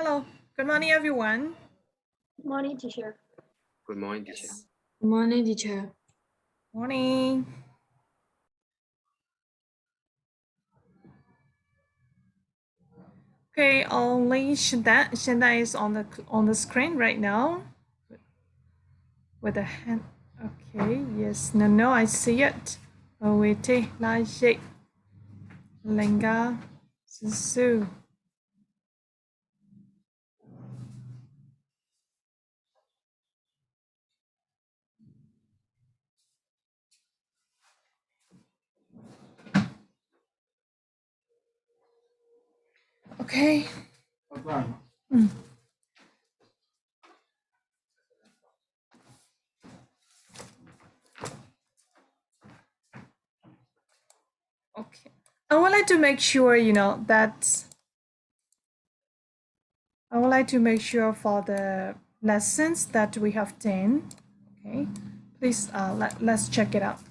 Hello, good morning, everyone. Good morning, teacher. Good morning, teacher. Yes. Good morning, teacher. Morning. Okay, only Shanda is on the screen right now with a hand. Okay, yes, no, I see it. Awete, Laje, Lenga, Susu. Okay. Mm. Okay. I would like to make sure, that I would like to make sure for the lessons that we have done. Okay, please let's check it out.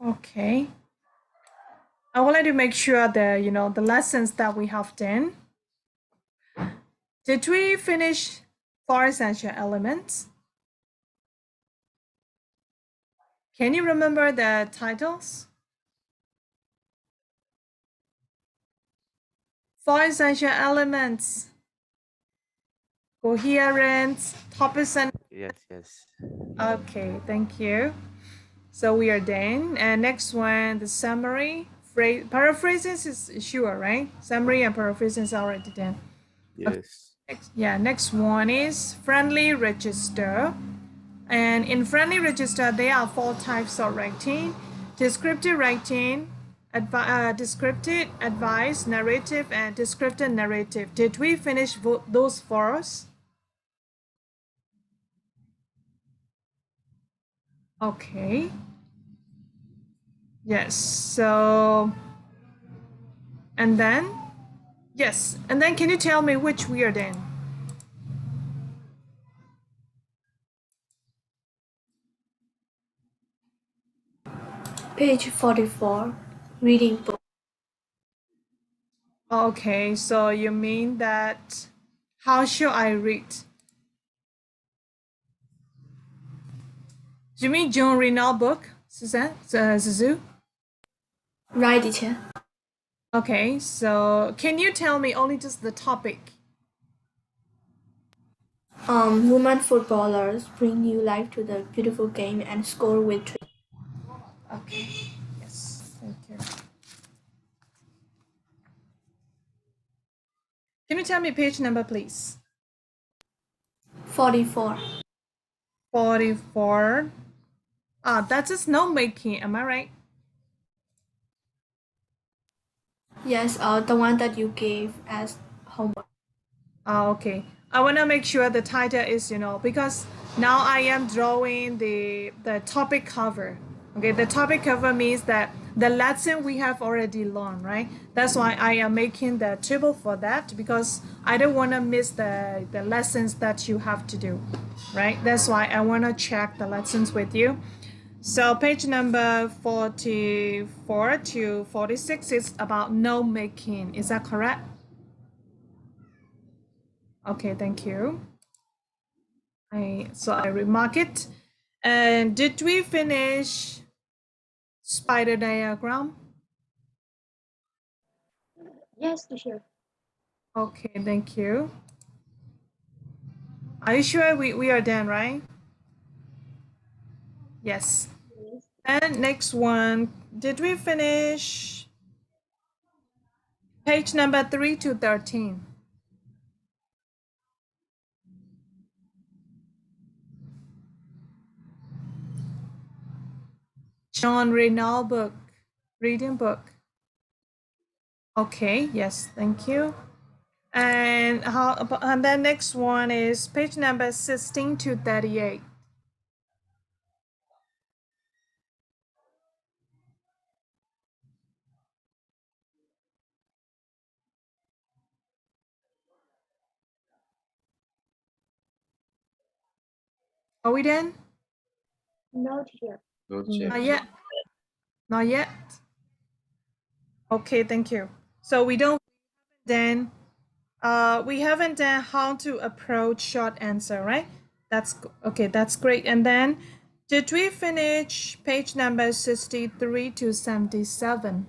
Okay. I would like to make sure that the lessons that we have done. Did we finish four essential elements? Can you remember the titles? Four essential elements. Coherence, topics and Yes. okay, thank you. So we are done. And next one, the summary. Paraphrases is sure, right? Summary and paraphrases are already done. Okay. Yes. Next one is friendly register. And in friendly register, there are four types of writing: descriptive writing, descriptive advice, narrative, and descriptive narrative. Did we finish those for us? Okay. Yes. So, and then, yes. And then can you tell me which we are in? Page 44, reading book. Okay, so you mean that how should I read? Do you mean John Renal book, Suzanne? Zuzu? Right, teacher. Okay, so can you tell me only just the topic? Women footballers bring new life to the beautiful game and score with three. Okay, yes, thank you. Can you tell me page number, please? 44. 44. That's a snow making, am I right? Yes, the one that you gave as homework. Okay. I want to make sure the title is, because now I am drawing the topic cover. Okay, the topic cover means that the lesson we have already learned, right? That's why I am making the table for that because I don't want to miss the lessons that you have to do, right? That's why I want to check the lessons with you. So page number 44 to 46 is about note making. Is that correct? Okay, thank you. I remark it. And did we finish spider diagram? Yes, teacher. Okay, thank you. Are you sure we are done, right? Yes. Yes. And next one, did we finish page number 3 to 13? John Renal book, reading book. Okay, yes, thank you. And then next one is page number 16 to 38. Are we done? No, teacher. Not Not yet. yet. Not yet. Okay, thank you. So we don't then we haven't done how to approach short answer, right? Okay, that's great. And then did we finish page number 63 to 77?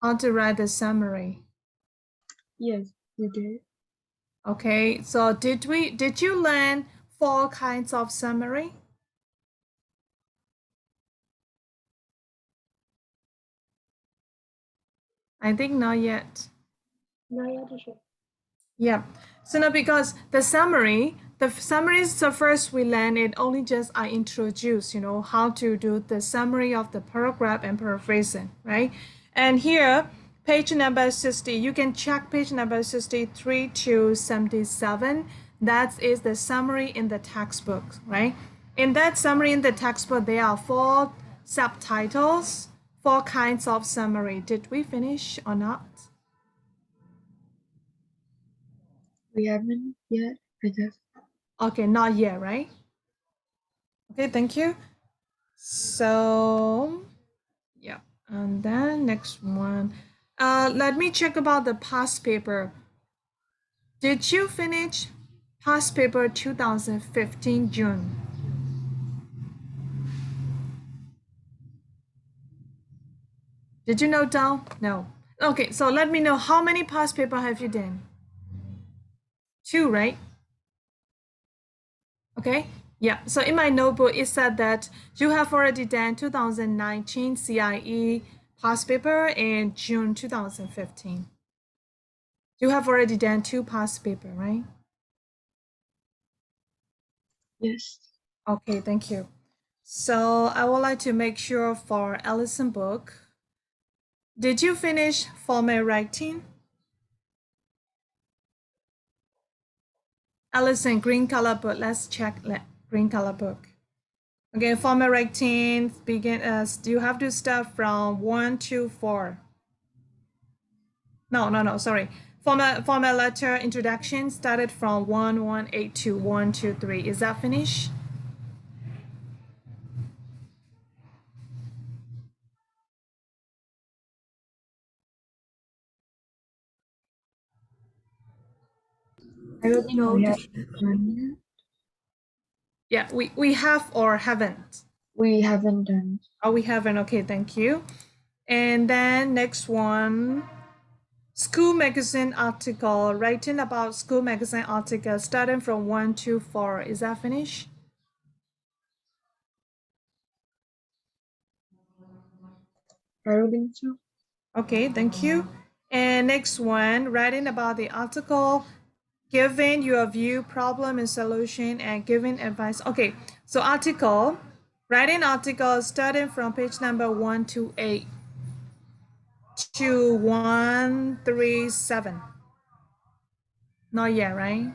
How to write the summary? Yes, we did. Okay, so did you learn 4 kinds of summary? I think not yet. No, yeah, teacher. Yeah. So now because the summary is the first we learn it only just I introduce, how to do the summary of the paragraph and paraphrasing, right? And here, page number 60, you can check page number 63 to 77. That is the summary in the textbook, right? In that summary in the textbook, there are 4 subtitles, 4 kinds of summary. Did we finish or not? We haven't yet, I guess. Okay, not yet, right? Okay, thank you. So, yeah, and then next one. Let me check about the past paper. Did you finish past paper 2015 June? Did you note down? No. Okay, so let me know how many past paper have you done? 2, right? Okay. Yeah. So in my notebook, it said that you have already done 2019 CIE past paper in June 2015. You have already done 2 past paper, right? Yes. Okay, thank you. So I would like to make sure for Allison book. Did you finish formal writing? Allison, green color book. Let's check green color book. Okay, formal writing begin as you have to start from 1 to 4. No, sorry. Formal letter introduction started from 118 to 123. Is that finished? I already know. Yeah, we have or haven't. We haven't done. Oh, we haven't. Okay, thank you. And then next one, school magazine article, writing about school magazine article starting from 1 to 4. Is that finished? I don't think so. Okay, thank you. And next one, writing about the article, giving your view, problem and solution, and giving advice. Okay, so article, writing article starting from page number 128 to 137. Not yet, right?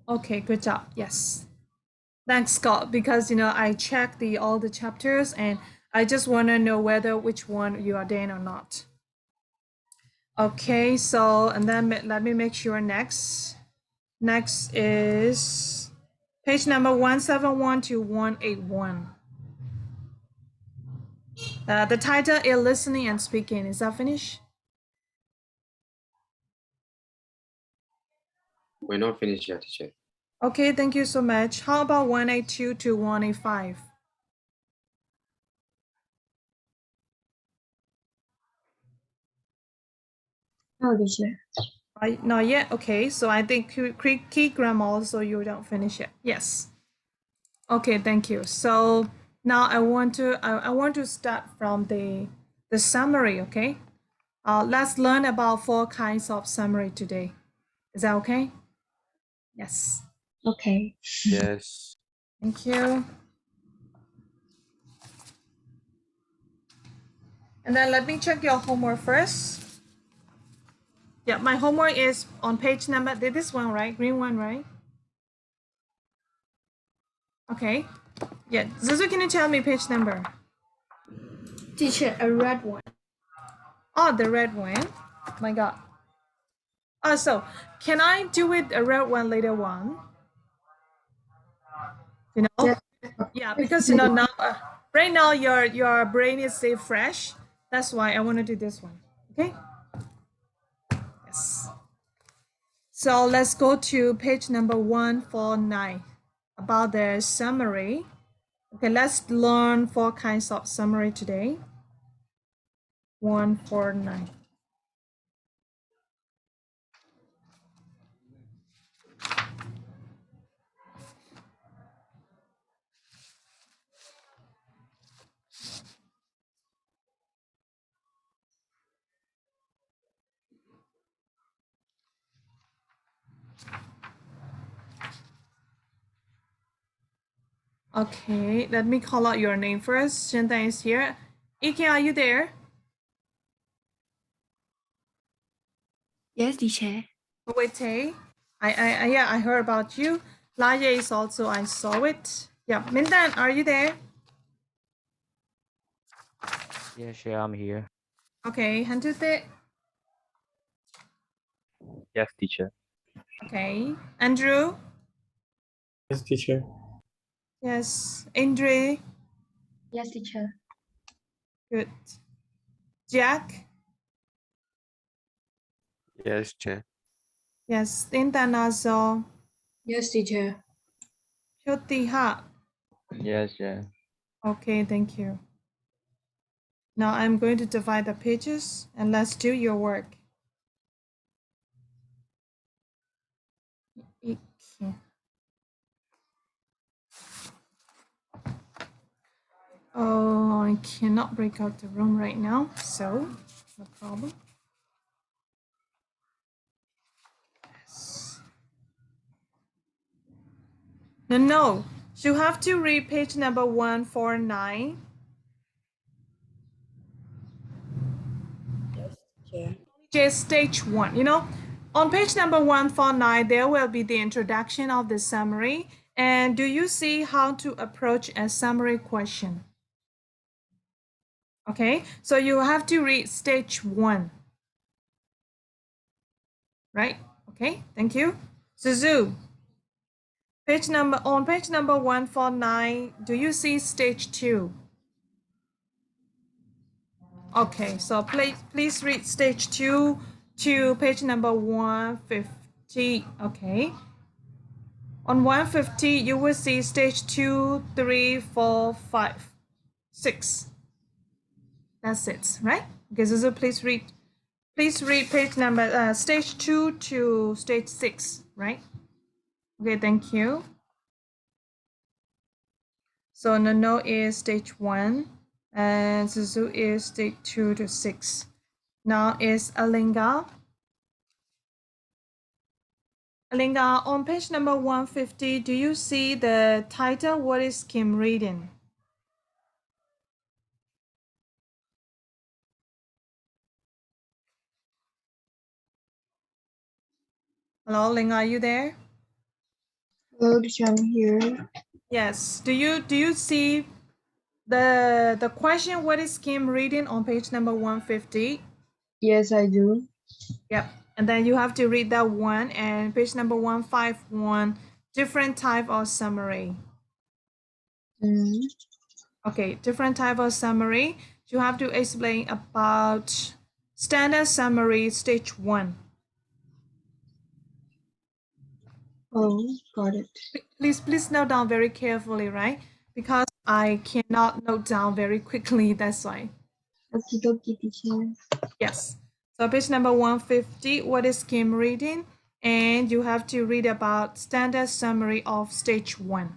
Okay, good job. Yes. Thanks, Scott, because I checked all the chapters and I just want to know whether which one you are doing or not. Okay, so and then let me make sure next. Next is page number 171 to 181. The title is listening and speaking. Is that finished? We're not finished yet, teacher. Okay, thank you so much. How about 182 to 185? No, teacher. Not yet. Okay, so I think key grammar also you don't finish it. Yes. Okay, thank you. So now I want to start from the summary. Okay. Let's learn about 4 kinds of summary today. Is that okay? Yes. Okay. Yes. Thank you. And then let me check your homework first. Yeah, my homework is on page number, this one, right? Green one, right? Okay. Yeah, Zuzu, can you tell me page number? Teacher, a red one. Oh, the red one. My God. So can I do it a red one later on? You know? Yeah, because now right now your brain is still fresh. That's why I want to do this one. Okay. Yes. So let's go to page number 149 about the summary. Okay, let's learn 4 kinds of summary today. 149. Okay, let me call out your name first. Shinta is here. Ike, are you there? Yes, teacher. Wait, yeah, I heard about you. Laya is also, I saw it. Yeah, Mindan, are you there? Yes, yeah, I'm here. Okay, Hantute. Yes, teacher. Okay, Andrew. Yes, teacher. Yes, Indri. Yes, teacher. Good. Jack. Yes, teacher. Yes, Tintanazo. Yes, teacher. Shotiha. Yes, yeah. Okay, thank you. Now I'm going to divide the pages and let's do your work. Okay. Oh, I cannot break out the room right now, so no problem. Yes. No, you have to read page number 149. Yes, teacher. Just stage 1. On page number 149, there will be the introduction of the summary. And do you see how to approach a summary question? Okay, so you have to read stage 1. Right? Okay, thank you. Suzu, on page number 149, do you see stage 2? Okay, so please read stage 2 to page number 150. Okay. On 150, you will see stage 2, 3, 4, 5, 6. That's it, right? Okay, so please read page number stage 2 to stage 6, right? Okay, thank you. So Nono is stage 1 and Suzu is stage 2 to 6. Now is Alinga. Alinga, on page number 150, do you see the title? What is Skim reading? Hello, Ling, are you there? Hello, teacher. I'm here. Yes. Do you see the question? What is Skim reading on page number 150? Yes, I do. Yep. And then you have to read that one and page number 151, different type of summary. Mm. Okay, different type of summary. You have to explain about standard summary stage 1. Oh, got it. Please note down very carefully, right? Because I cannot note down very quickly, that's why. Okie dokie, teacher. Yes. So page number 150, what is Skim reading? And you have to read about standard summary of stage 1.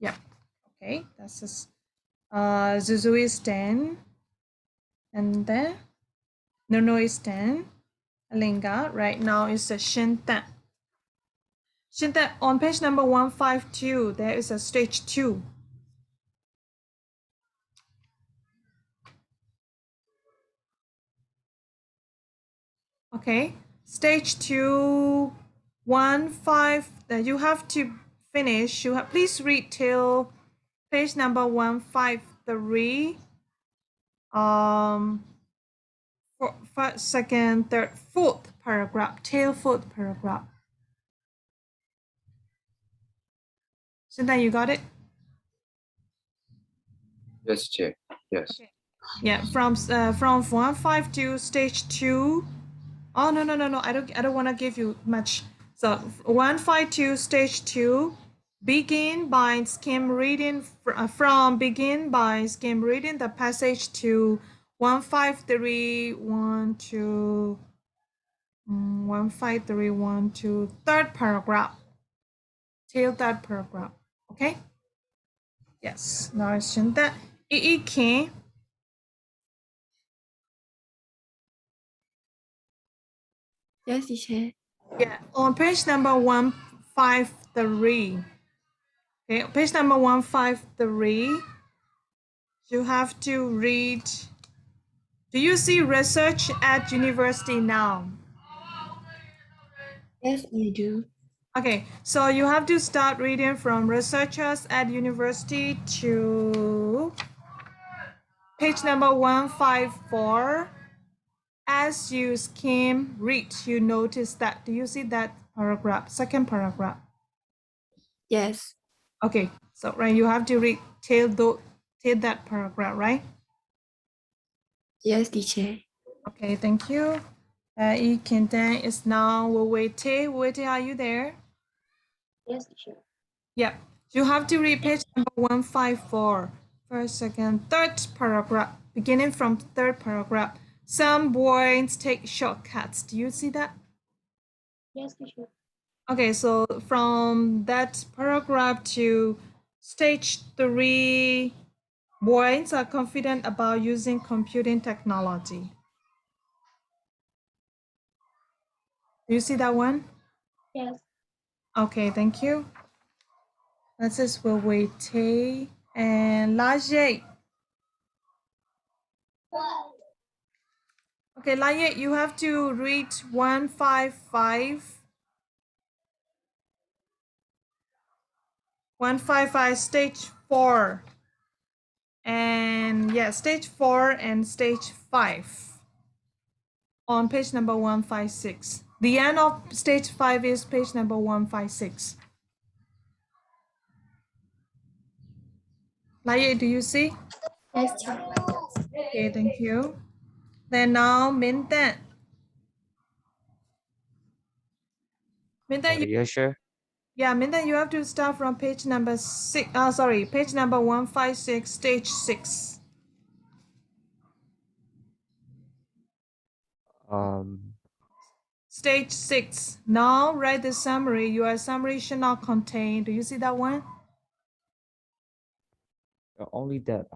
Yep. Okay, that's just Zuzu is 10. And then Nono is 10. Alinga right now is a Shinta. Shinta, on page number 152, there is a stage 2. Okay. Stage 2, 1, 5. You have to finish. Please read till page number 153. First, second, third, fourth paragraph. Till fourth paragraph. So then you got it? Yes, teacher. Yes. Okay. Yeah, from 152 stage 2. Oh no. I don't want to give you much. So 152 stage 2. Begin by skim reading the passage to 153 1 to 153 1 to third paragraph till third paragraph. Okay. Yes. Now it's in that. Can. Yes, teacher. Yeah, on page number 153. Okay, page number 153, you have to read. Do you see research at university now? Yes, I do. Okay, so you have to start reading from researchers at university to page number 154. As you skim read, you notice that. Do you see that paragraph? Second paragraph. Yes. Okay, so right, you have to read till that paragraph, right? Yes, teacher. Okay, thank you. Then is now Wait, are you there? Yes, teacher. Yep. You have to read page number 154. First, second, third paragraph. Beginning from third paragraph. Some boys take shortcuts. Do you see that? Yes, teacher. Okay, so from that paragraph to stage 3, boys are confident about using computing technology. Do you see that one? Yes. Okay, thank you. This is Wait and Laje. Okay, Laje, you have to read 155. 155 stage 4. And yeah, stage 4 and stage 5 on page number 156. The end of stage 5 is page number 156. Laye, do you see? Yes, teacher. Okay, thank you. Then now Minten. Minten, Yes, sir. Minten, you have to start from page number 6. Page number 156, stage 6. Um, Stage 6. Now write the summary. Your summary should not contain. Do you see that one? only that.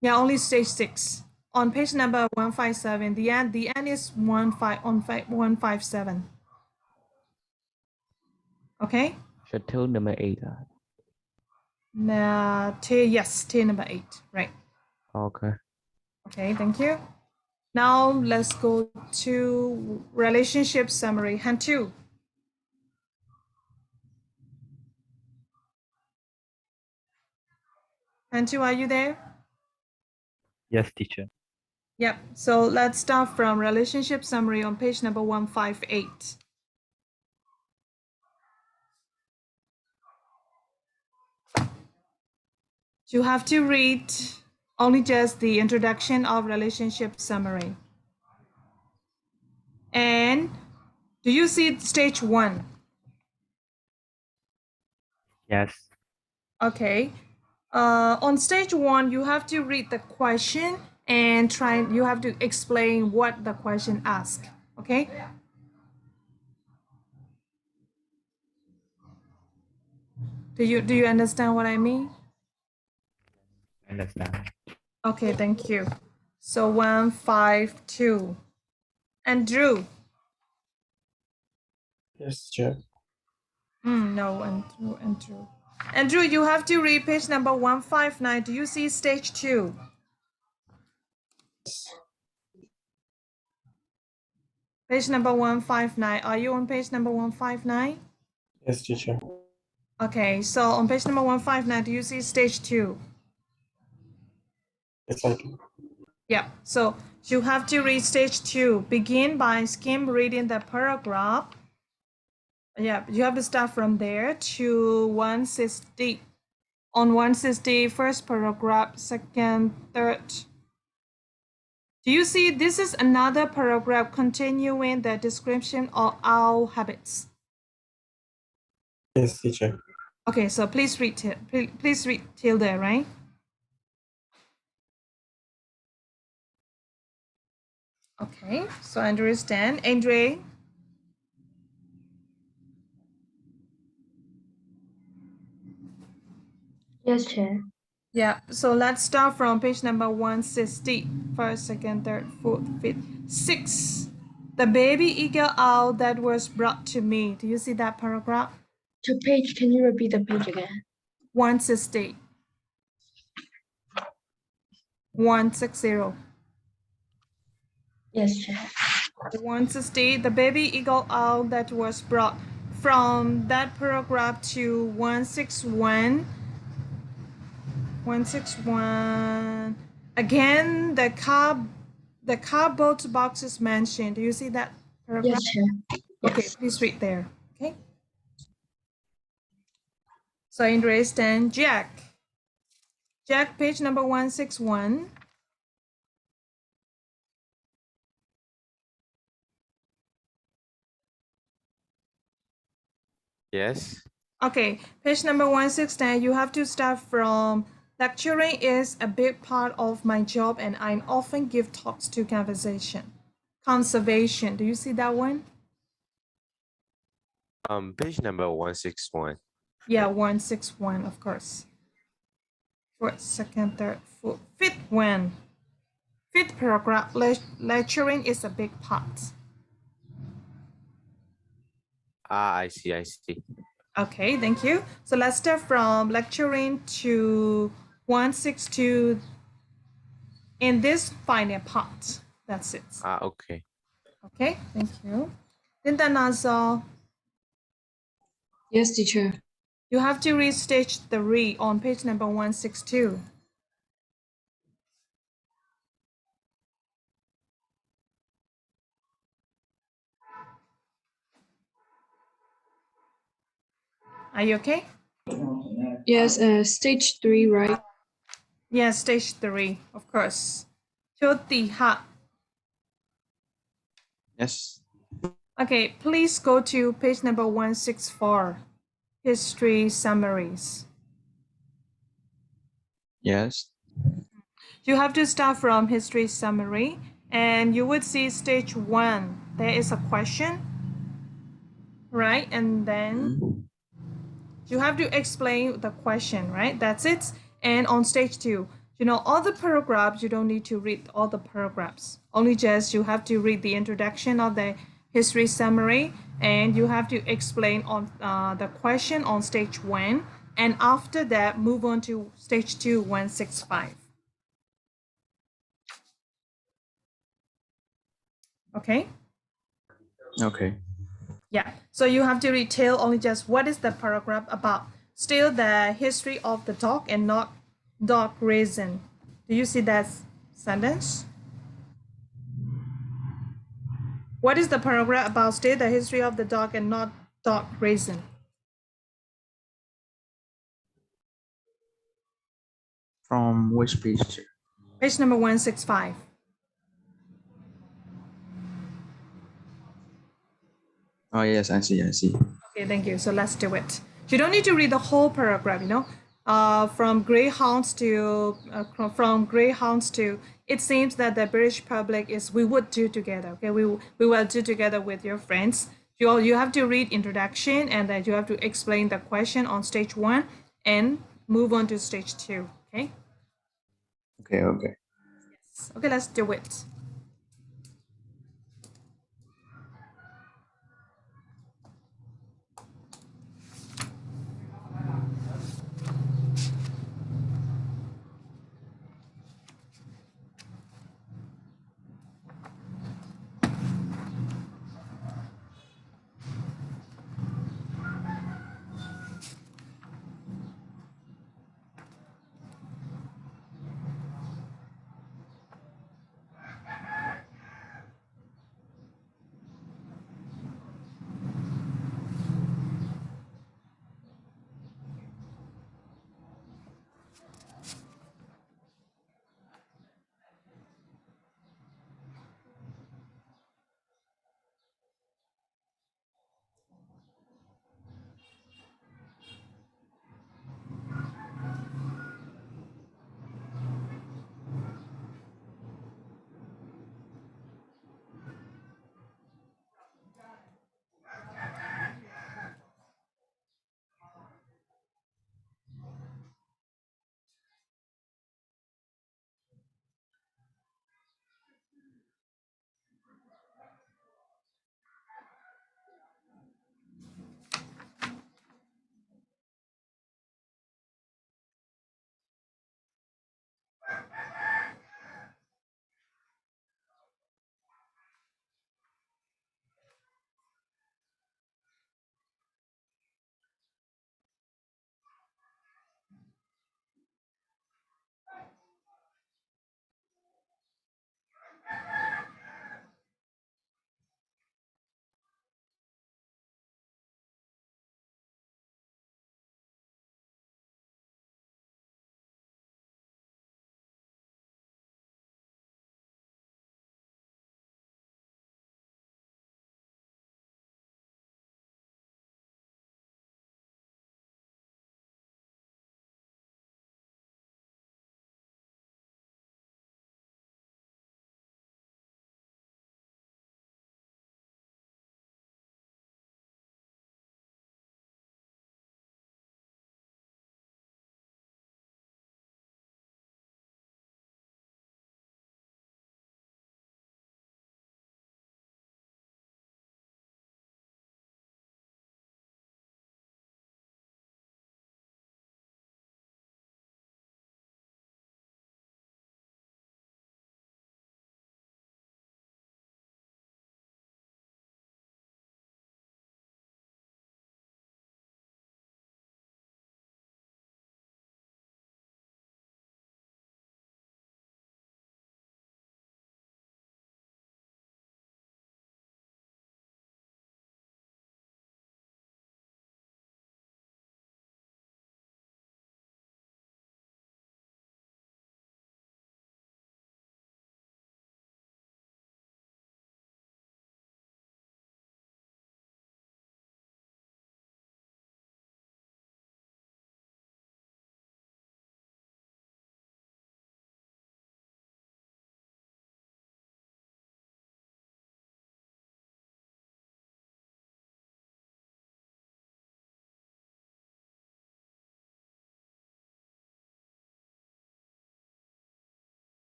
Yeah, only stage 6. On page number 157. The end is 157. Okay? So till number 8. Yes, T number 8. Right. Okay. Okay, thank you. Now let's go to relationship summary. Hand 2. Hand 2, are you there? Yes, teacher. Yep. So let's start from relationship summary on page number 158. You have to read only just the introduction of relationship summary. And do you see stage 1? Yes. Okay. On stage 1, you have to read the question and you have to explain what the question asks. Okay? Do you understand what I mean? Understand. Okay, thank you. So 152. Andrew. Yes, teacher. No, Andrew. Andrew, you have to read page number 159. Do you see stage 2? Page number 159. Are you on page number 159? Yes, teacher. Okay, so on page number 159, do you see stage 2? Yes, I do. Yeah, so you have to read stage 2. Begin by skim reading the paragraph. Yeah, you have to start from there to 160. On 160, first paragraph, second, third. Do you see this is another paragraph continuing the description of our habits? Yes, teacher. Okay, so please read till there, right? Okay, so understand. Andre? Yes, Chair. Yeah, so let's start from page number 160. First, second, third, fourth, fifth, sixth. The baby eagle owl that was brought to me. Do you see that paragraph? To page, can you repeat the page again? 160. 160. Yes, Chair. 160. The baby eagle owl that was brought from that paragraph to 161. 161. Again, the cardboard box is mentioned. Do you see that paragraph? Yes, Chair. Okay, Yes. please read there. Okay. So Andres, then Jack. Jack, page number 161. Yes. Okay, page number 169. You have to start from lecturing is a big part of my job and I often give talks to conservation. Do you see that one? Page number 161. Yeah, 161, of course. First, second, third, fourth, fifth one. Fifth paragraph, lecturing is a big part. I see. Okay, thank you. So let's start from lecturing to 162 in this final part. That's it. Okay. Okay, thank you. Then Nazar, Yes, teacher. you have to read stage 3 on page number 162. Are you okay? Yes, stage 3, right? Yes, stage 3, of course. 就底下. Yes. Okay, please go to page number 164, history summaries. Yes. You have to start from history summary and you would see stage 1. There is a question, right? And then you have to explain the question, right? That's it. And on stage 2, all the paragraphs, you don't need to read all the paragraphs. Only just you have to read the introduction of the history summary and you have to explain on the question on stage 1. And after that, move on to stage 2, 165. Okay? Okay. Yeah, so you have to retell only just what is the paragraph about. Still the history of the dog and not dog reason. Do you see that sentence? What is the paragraph about? Still the history of the dog and not dog reason. From which page? Page number 165. Oh, yes, I see. Okay, thank you. So let's do it. You don't need to read the whole paragraph, from greyhounds to it seems that the British public is we would do together. Okay, we will do together with your friends. You have to read introduction and then you have to explain the question on stage 1 and move on to stage 2. Okay. Okay. Okay, let's do it.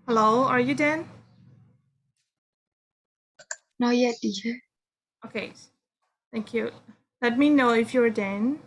Hello, are you Dan? Not yet, teacher. Okay, thank you. Let me know if you're Dan.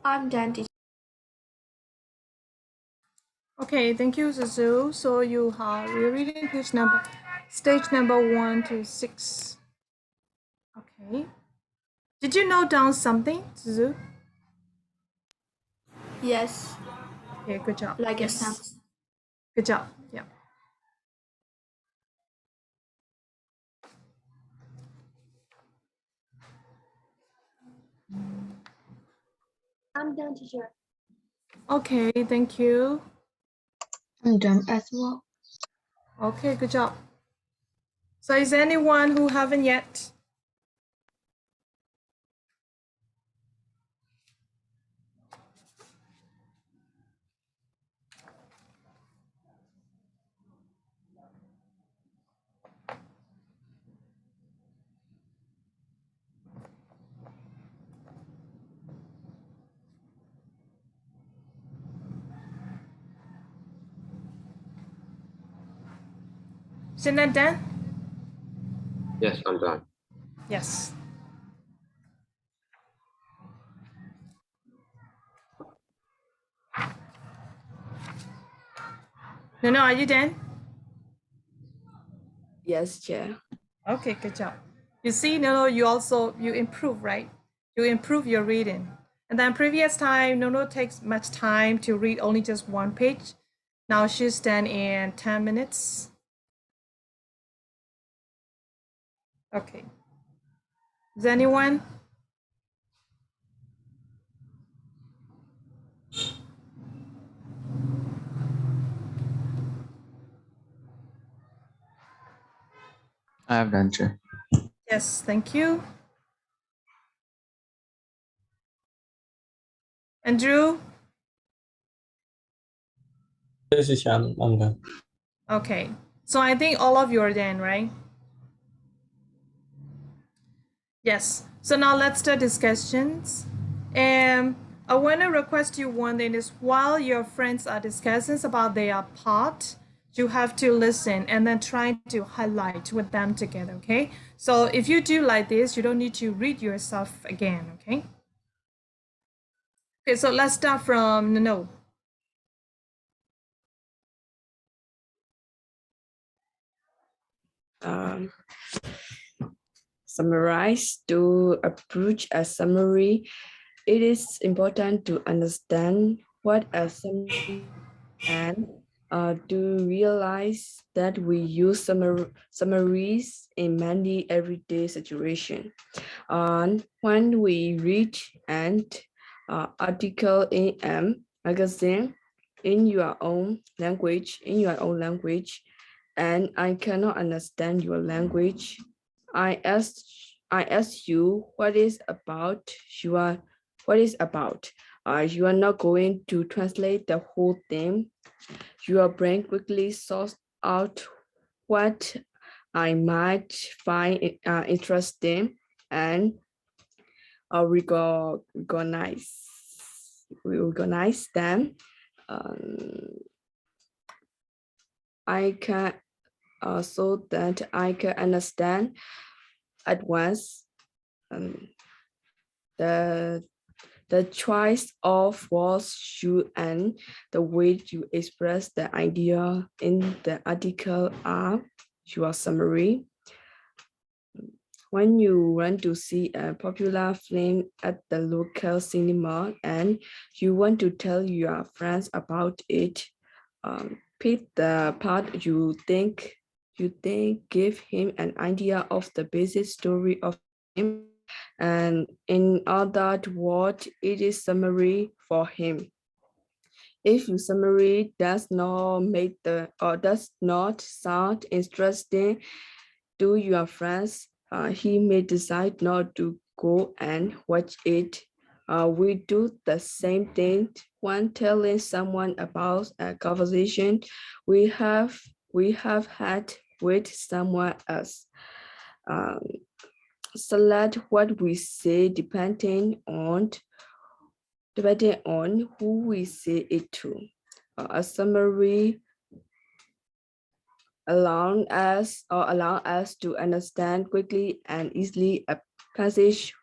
I'm done, teacher. Okay, thank you, Zuzu. So we're reading stage number 1 to 6. Okay. Did you note down something, Zuzu? Yes, Okay, good job. like a Yes. sound. Good job. Yeah. I'm done, teacher. Okay, thank you. I'm done as well. Okay, good job. So is there anyone who haven't yet? Isn't that done? Yes, I'm done. Yes. No, are you done? Yes, Chair. Okay, good job. You see, you improve, right? You improve your reading. And then previous time, Nono takes much time to read only just one page. Now she's done in 10 minutes. Okay. Is anyone? I have done, Chair. Yes, thank you. Andrew? Yes, teacher, I'm done. Okay. So I think all of you are done, right? Yes. So now let's start discussions. And I want to request you one thing is while your friends are discussing about their part, you have to listen and then try to highlight with them together, okay? So if you do like this, you don't need to read yourself again, okay? Okay, so let's start from no. Um, Summarize. To approach a summary, it is important to understand what a summary and to realize that we use summaries in many everyday situations. And when we read an article in magazine in your own language, and I cannot understand your language. I asked you what is about. You are not going to translate the whole thing. Your brain quickly sorts out what I might find interesting and recognize them. I can so that I can understand at once the choice of words you and the way you express the idea in the article are your summary. When you want to see a popular film at the local cinema and you want to tell your friends about it, pick the part you think give him an idea of the basic story of him, and in other words, it is summary for him. If your summary does not sound interesting to your friends, he may decide not to go and watch it. We do the same thing when telling someone about a conversation we have had with someone else. Select what we say depending on who we say it to. A summary allow us to understand quickly and easily a passage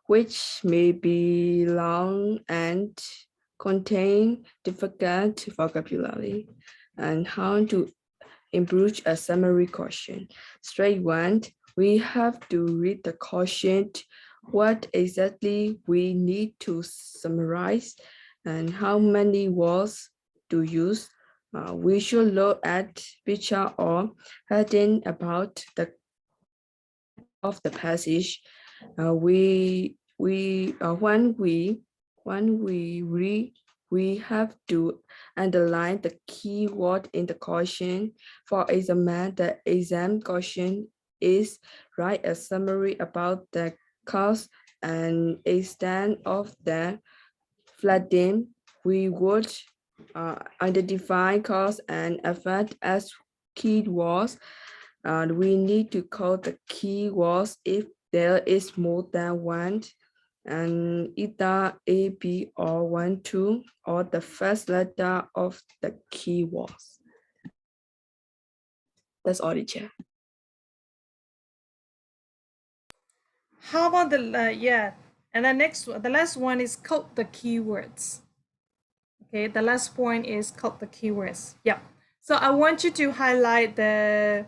which may be long and contain difficult vocabulary. And how to improve a summary question. Straight one, we have to read the question, what exactly we need to summarize and how many words to use. We should look at picture or heading about the of the passage. When we read, we have to underline the key word in the question. For example, the exam question is write a summary about the cause and extent of the flooding. We would identify cause and effect as keywords. We need to call the keywords if there is more than one, and either A, B, or 1, 2, or the first letter of the keywords. That's all, teacher. How about the and the last one is code the keywords. Okay, the last point is code the keywords. Yeah. So I want you to highlight the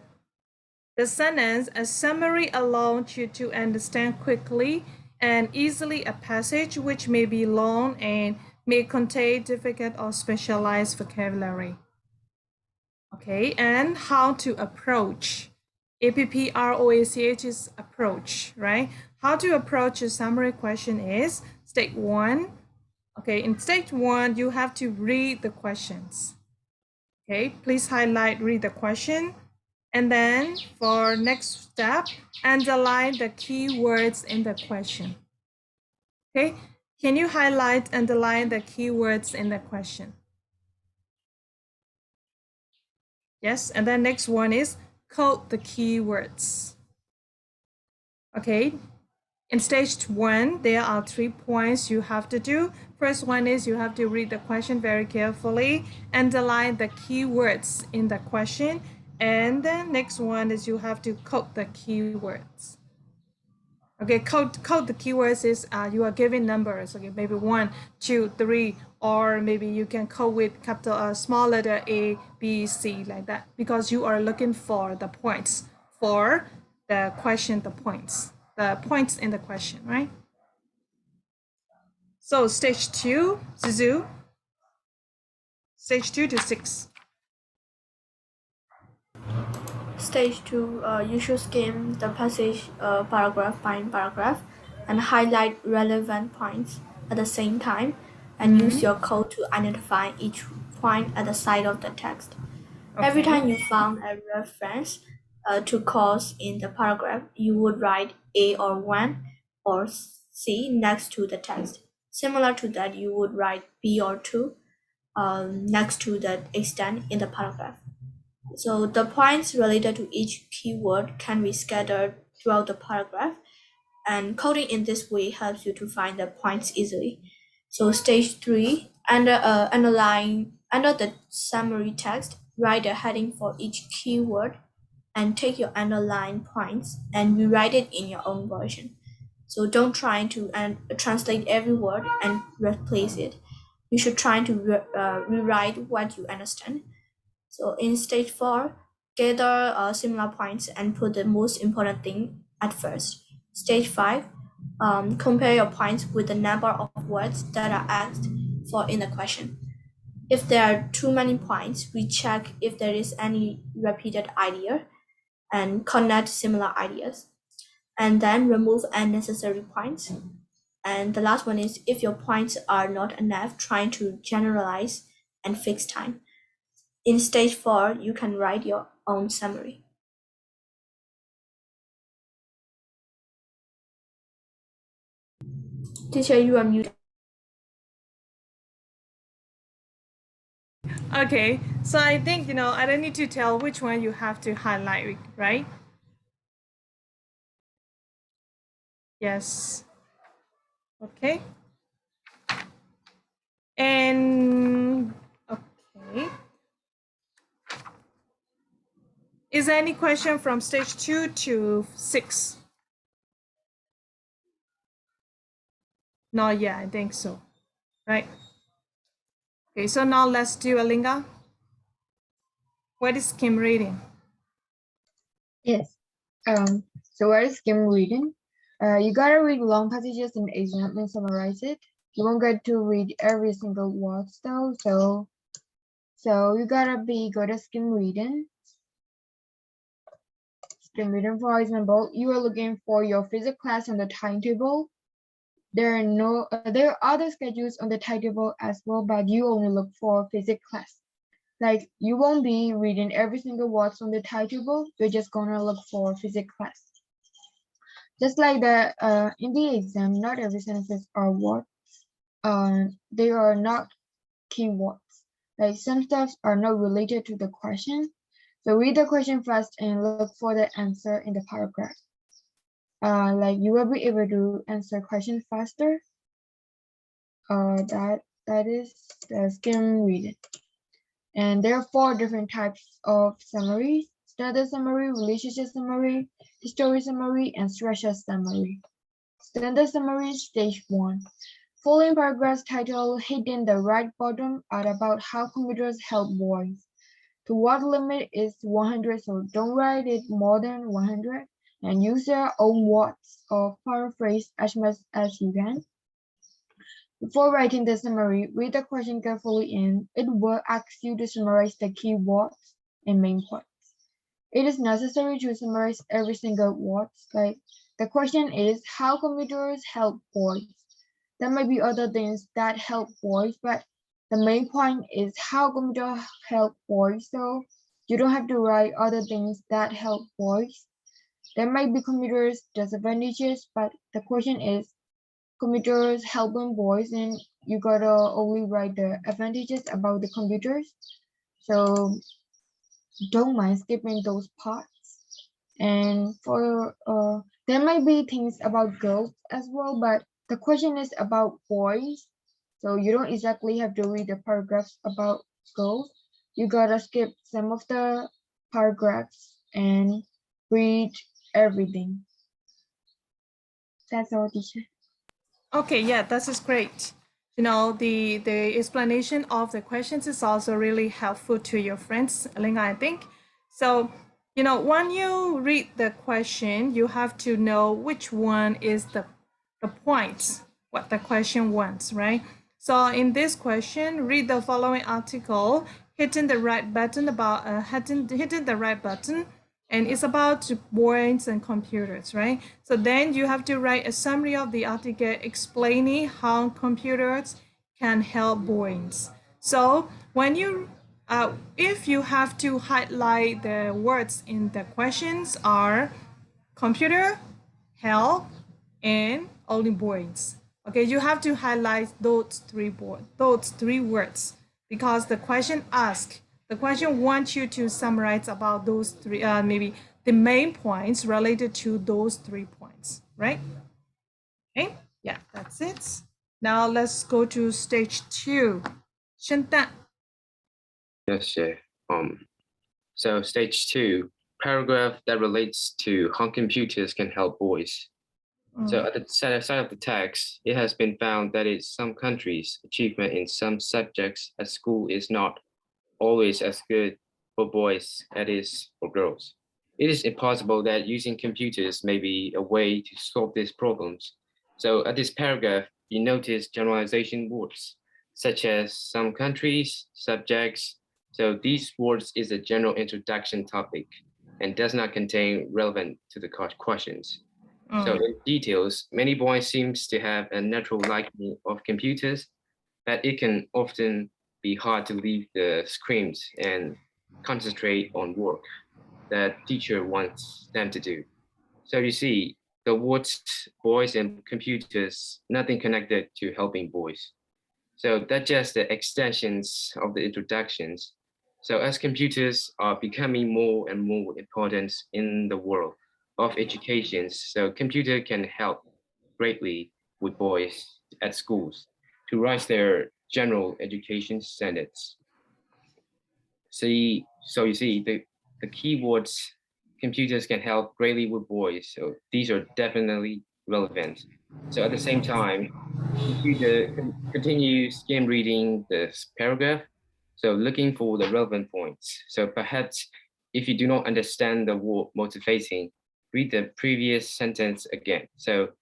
sentence, a summary allows you to understand quickly and easily a passage which may be long and may contain difficult or specialized vocabulary. Okay, and how to approach. APPROACH is approach, right? How to approach a summary question is stage 1. Okay, in stage 1, you have to read the questions. Okay, please highlight, read the question. And then for next step, underline the key words in the question. Okay, can you highlight, underline the key words in the question? Yes, and then next one is code the keywords. Okay, in stage 1, there are 3 points you have to do. First one is you have to read the question very carefully, underline the keywords in the question, and then next one is you have to code the keywords. Okay, code the keywords is you are giving numbers. Okay, maybe 1, 2, 3, or maybe you can code with capital small letter A, B, C like that, because you are looking for the points for the question, the points in the question, right? So stage 2, Zuzu. Stage 2 to 6. Stage 2, you should skim the passage paragraph by paragraph and highlight relevant points at the same time. and use your code to identify each point at the side of the text. Every Okay. time you found a reference to cause in the paragraph, you would write A or 1 or C next to the text. Similar to that, you would write B or 2 next to the extent in the paragraph. So the points related to each keyword can be scattered throughout the paragraph, and coding in this way helps you to find the points easily. So stage 3, under the summary text, write a heading for each keyword and take your underlined points and rewrite it in your own version. So don't try to translate every word and replace it. You should try to rewrite what you understand. So in stage 4, gather similar points and put the most important thing at first. Stage 5, compare your points with the number of words that are asked for in the question. If there are too many points, we check if there is any repeated idea and connect similar ideas, and then remove unnecessary points. And the last one is, if your points are not enough, trying to generalize and fix time. In stage 4, you can write your own summary. Teacher, you are muted. Okay, so I think, I don't need to tell which one you have to highlight, right? Yes. Okay. And, okay. Is there any question from stage 2 to 6? Not yet, I think so, right? Okay, so now let's do Alinga. What is skim reading? Yes. So what is skim reading? You gotta read long passages in the exam and summarize it. You won't get to read every single word though, so you gotta be good at skim reading. Skim reading, for example, you are looking for your physics class on the timetable. There are other schedules on the timetable as well, but you only look for physics class. Like, you won't be reading every single word on the timetable. You're just gonna look for physics class. Just like that, in the exam, not every sentences are words. They are not keywords. Like, some stuff are not related to the question. So read the question first and look for the answer in the paragraph. Like, you will be able to answer questions faster. That is the skim reading. And there are 4 different types of summaries: standard summary, relationship summary, history summary, and structure summary. Standard summary, stage 1. Following paragraphs titled "Hitting the Right Button" are about how computers help boys. The word limit is 100, so don't write it more than 100, and use your own words or paraphrase as much as you can. Before writing the summary, read the question carefully and it will ask you to summarize the key words and main points. It is necessary to summarize every single word. Like, the question is how computers help boys. There may be other things that help boys, but the main point is how computers help boys. So you don't have to write other things that help boys. There might be computers disadvantages, but the question is computers helping boys, and you gotta only write the advantages about the computers. So don't mind skipping those parts. And for there might be things about girls as well, but the question is about boys, so you don't exactly have to read the paragraphs about girls. You gotta skip some of the paragraphs and read everything. That's all, teacher. Okay, yeah, that is great. The explanation of the questions is also really helpful to your friends, Alinga, I think. So, when you read the question, you have to know which one is the point, what the question wants, right? So in this question, read the following article, hitting the right button about hitting the right button, and it's about boards and computers, right? So then you have to write a summary of the article explaining how computers can help boys. So when you if you have to highlight the words in the questions are computer, help, and only boys. Okay, you have to highlight those three words because the question wants you to summarize about those three maybe the main points related to those 3 points, right? Okay, yeah, that's it. Now let's go to stage 2. 圣诞. Yes, sir. So stage 2, paragraph that relates to how computers can help boys. So at the side of the text, it has been found that in some countries, achievement in some subjects at school is not always as good for boys as it is for girls. It is impossible that using computers may be a way to solve these problems. So at this paragraph, you notice generalization words, such as some countries, subjects. So these words is a general introduction topic and does not contain relevant to the questions. So in details, many boys seems to have a natural liking of computers, but it can often be hard to leave the screens and concentrate on work that teacher wants them to do. So you see, the words boys and computers, nothing connected to helping boys. So that's just the extensions of the introductions. So as computers are becoming more and more important in the world of education, so computer can help greatly with boys at schools to rise their general education standards. So you see the keywords computers can help greatly with boys. So these are definitely relevant. So at the same time, computer continue skim reading this paragraph. So looking for the relevant points. So perhaps if you do not understand the word motivating, read the previous sentence again. So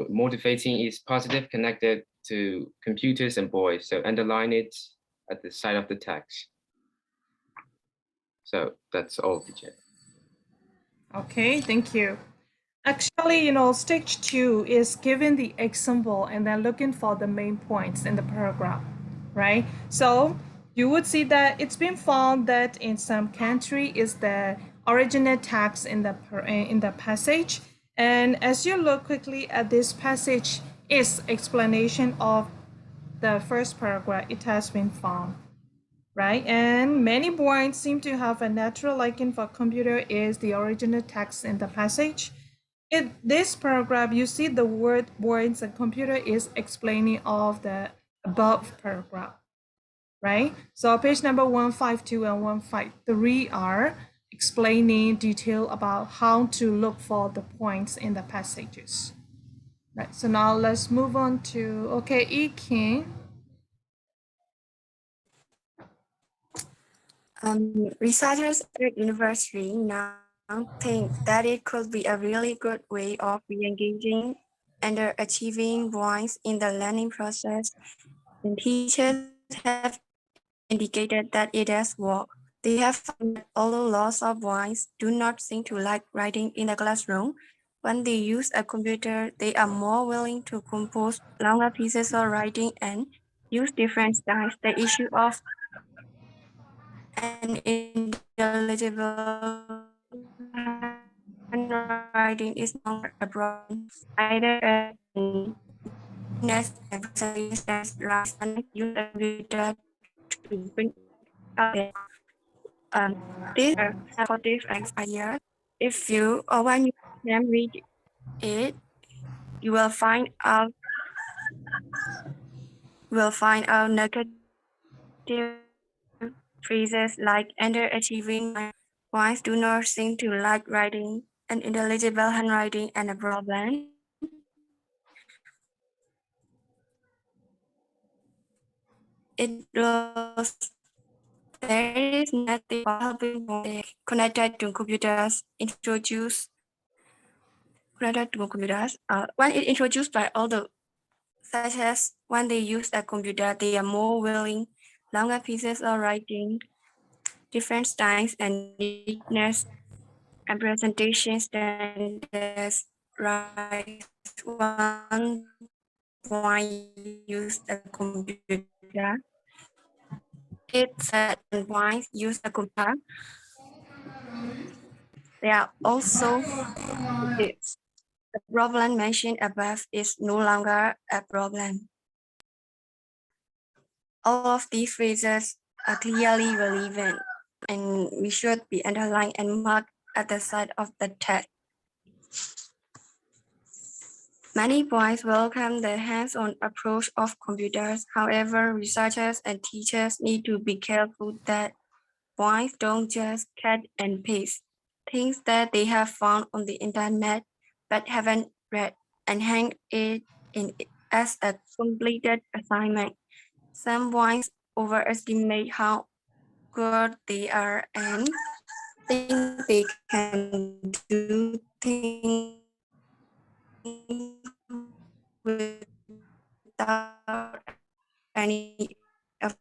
motivating is positive connected to computers and boys. So underline it at the side of the text. So that's all, teacher. Okay, thank you. Actually, stage 2 is giving the example and then looking for the main points in the paragraph, right? So you would see that it's been found that in some country is the original text in the passage, and as you look quickly at this passage, is explanation of the first paragraph. It has been found, right? And many boys seem to have a natural liking for computer is the original text in the passage. In this paragraph, you see the word boys and computer is explaining of the above paragraph, right? So page number 152 and 153 are explaining detail about how to look for the points in the passages. Right, so now let's move on to, okay, Ekin. Researchers at university now think that it could be a really good way of re-engaging underachieving boys in the learning process, and teachers have indicated that it has worked. They have found that although lots of boys do not seem to like writing in the classroom, when they use a computer, they are more willing to compose longer pieces of writing and use different styles. The issue of an intelligible handwriting is no longer a problem. Either a neatness and presentation that rise when use a computer to bring out there. These are supportive ideas. If you or when you can read it, you will find out negative phrases like underachieving boys do not seem to like writing, an intelligible handwriting, and a problem. It was there is nothing about helping boys connected to computers when it introduced by all the such as when they use a computer, they are more willing, longer pieces of writing, different styles and neatness and presentation standards rise when why use a computer. It said why use a computer. There are also this. The problem mentioned above is no longer a problem. All of these phrases are clearly relevant and we should be underlined and marked at the side of the text. Many boys welcome the hands-on approach of computers. However, researchers and teachers need to be careful that boys don't just cut and paste things that they have found on the internet but haven't read and hang it in as a completed assignment. Some boys overestimate how good they are and think they can do things without any effort.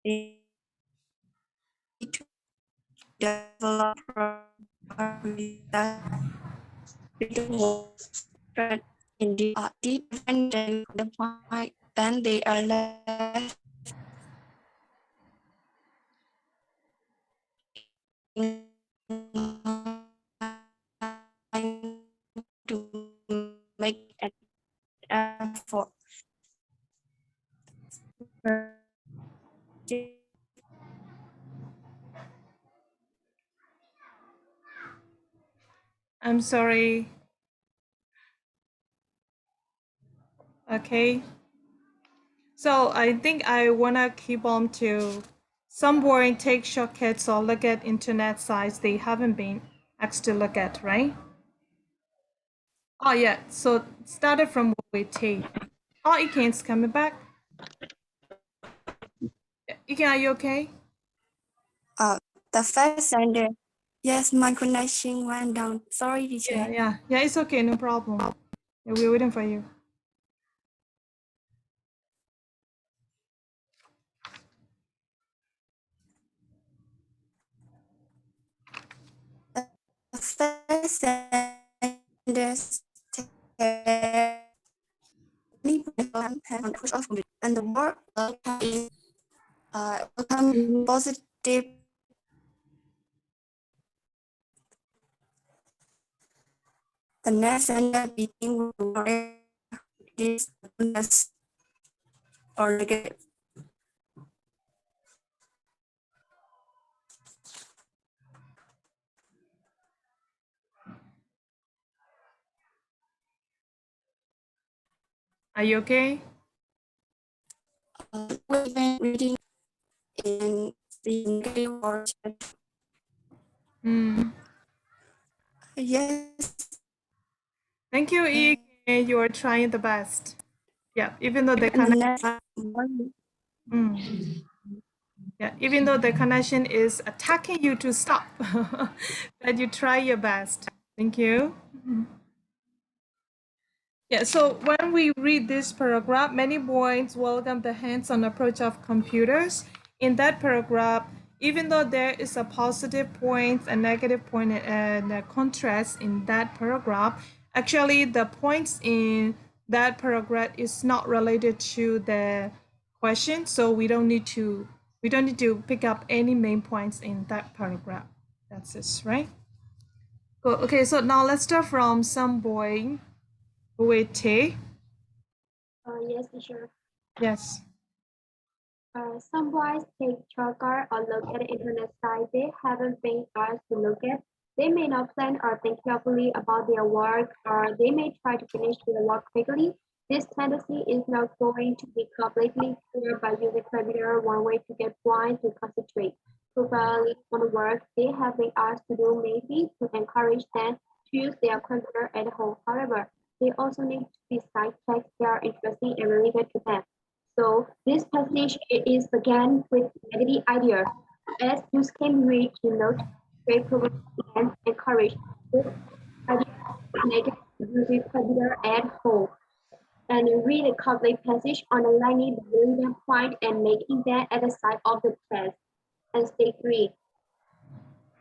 They need to develop in deep and the point, then they are left to make an effort. I'm sorry. Okay. So I think I wanna keep on to some boring take shortcuts or look at internet sites they haven't been asked to look at, right? Oh yeah, so started from with T. Oh, Iken's coming back. Iken, are you okay? The first sentence. Yes, my connection went down. Sorry, teacher. Yeah, it's okay, no problem. Yeah, we're waiting for you. The first sentence and the word welcome is welcome positive. The next sentence begins with the word this or negative. Are you okay? Reading in the negative or yes. Thank you, Iken. You are trying the best. Yeah, even though the connection. Yeah, even though the connection is attacking you to stop, but you try your best. Thank you. Yeah, so when we read this paragraph, many boys welcome the hands-on approach of computers. In that paragraph, even though there is a positive point, a negative point, and a contrast in that paragraph, actually the points in that paragraph is not related to the question, so we don't need to pick up any main points in that paragraph. That's it, right? Cool. Okay, so now let's start from some boy with T. Yes, teacher. Yes. Some boys take shortcut or look at the internet site they haven't been asked to look at. They may not plan or think carefully about their work, or they may try to finish their work quickly. This tendency is not going to be completely cured by using computer one way to get boys to concentrate properly on the work they have been asked to do, maybe to encourage them to use their computer at home. However, they also need to be side checks that are interesting and relevant to them. So this passage is began with negative idea. As you can read, you note great progress and encourage this idea to make using computer at home. And you read a complete passage underlining the relevant point and making that at the side of the text. And step 3.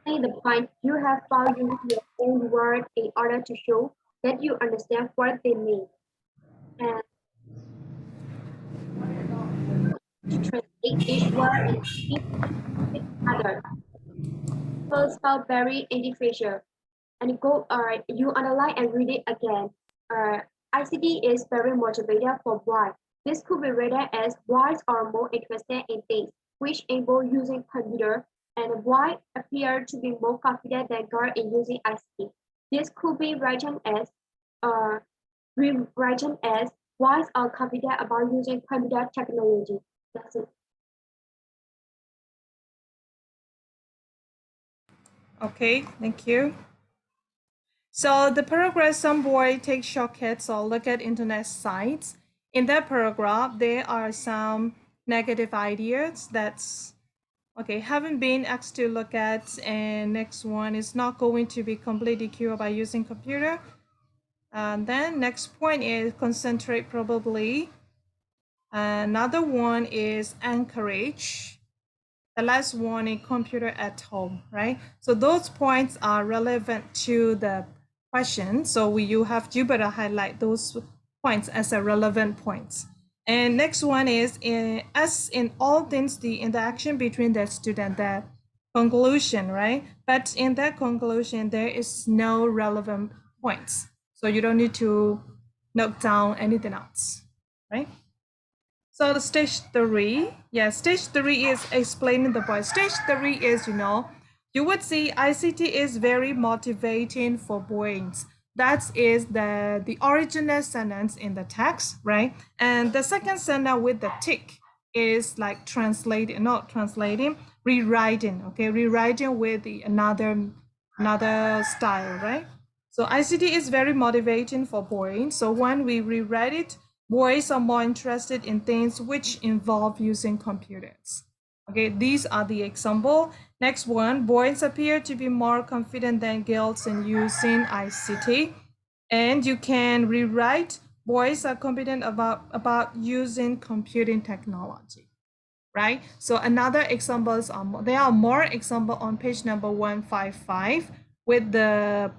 Say the point you have found using your own word in order to show that you understand what they mean. And to translate each word and speak with others. First spell Barry Andy Fraser. And you underline and read it again. ICT is very motivated for boys. This could be read as boys are more interested in things which involve using computer, and boys appear to be more confident than girls in using ICT. This could be uh, rewritten as boys are confident about using computer technology. That's it. Okay, thank you. So the paragraph, some boy take shortcuts or look at internet sites. In that paragraph, there are some negative ideas that's okay, haven't been asked to look at, and next one is not going to be completely cured by using computer. And then next point is concentrate probably. Another one is encourage. The last one is computer at home, right? So those points are relevant to the question. So you have to better highlight those points as a relevant points. And next one is as in all things, the interaction between the student, the conclusion, right? But in that conclusion, there is no relevant points. So you don't need to note down anything else, right? So the stage 3, stage 3 is explaining the point. Stage 3 is, you would see ICT is very motivating for boys. That is the original sentence in the text, right? And the second sentence with the tick is like translating, not translating, rewriting, okay? Rewriting with another style, right? So ICT is very motivating for boys. So when we rewrite it, boys are more interested in things which involve using computers. Okay, these are the example. Next one, boys appear to be more confident than girls in using ICT. And you can rewrite, boys are confident about using computing technology, right? So another examples are there are more example on page number 155 with the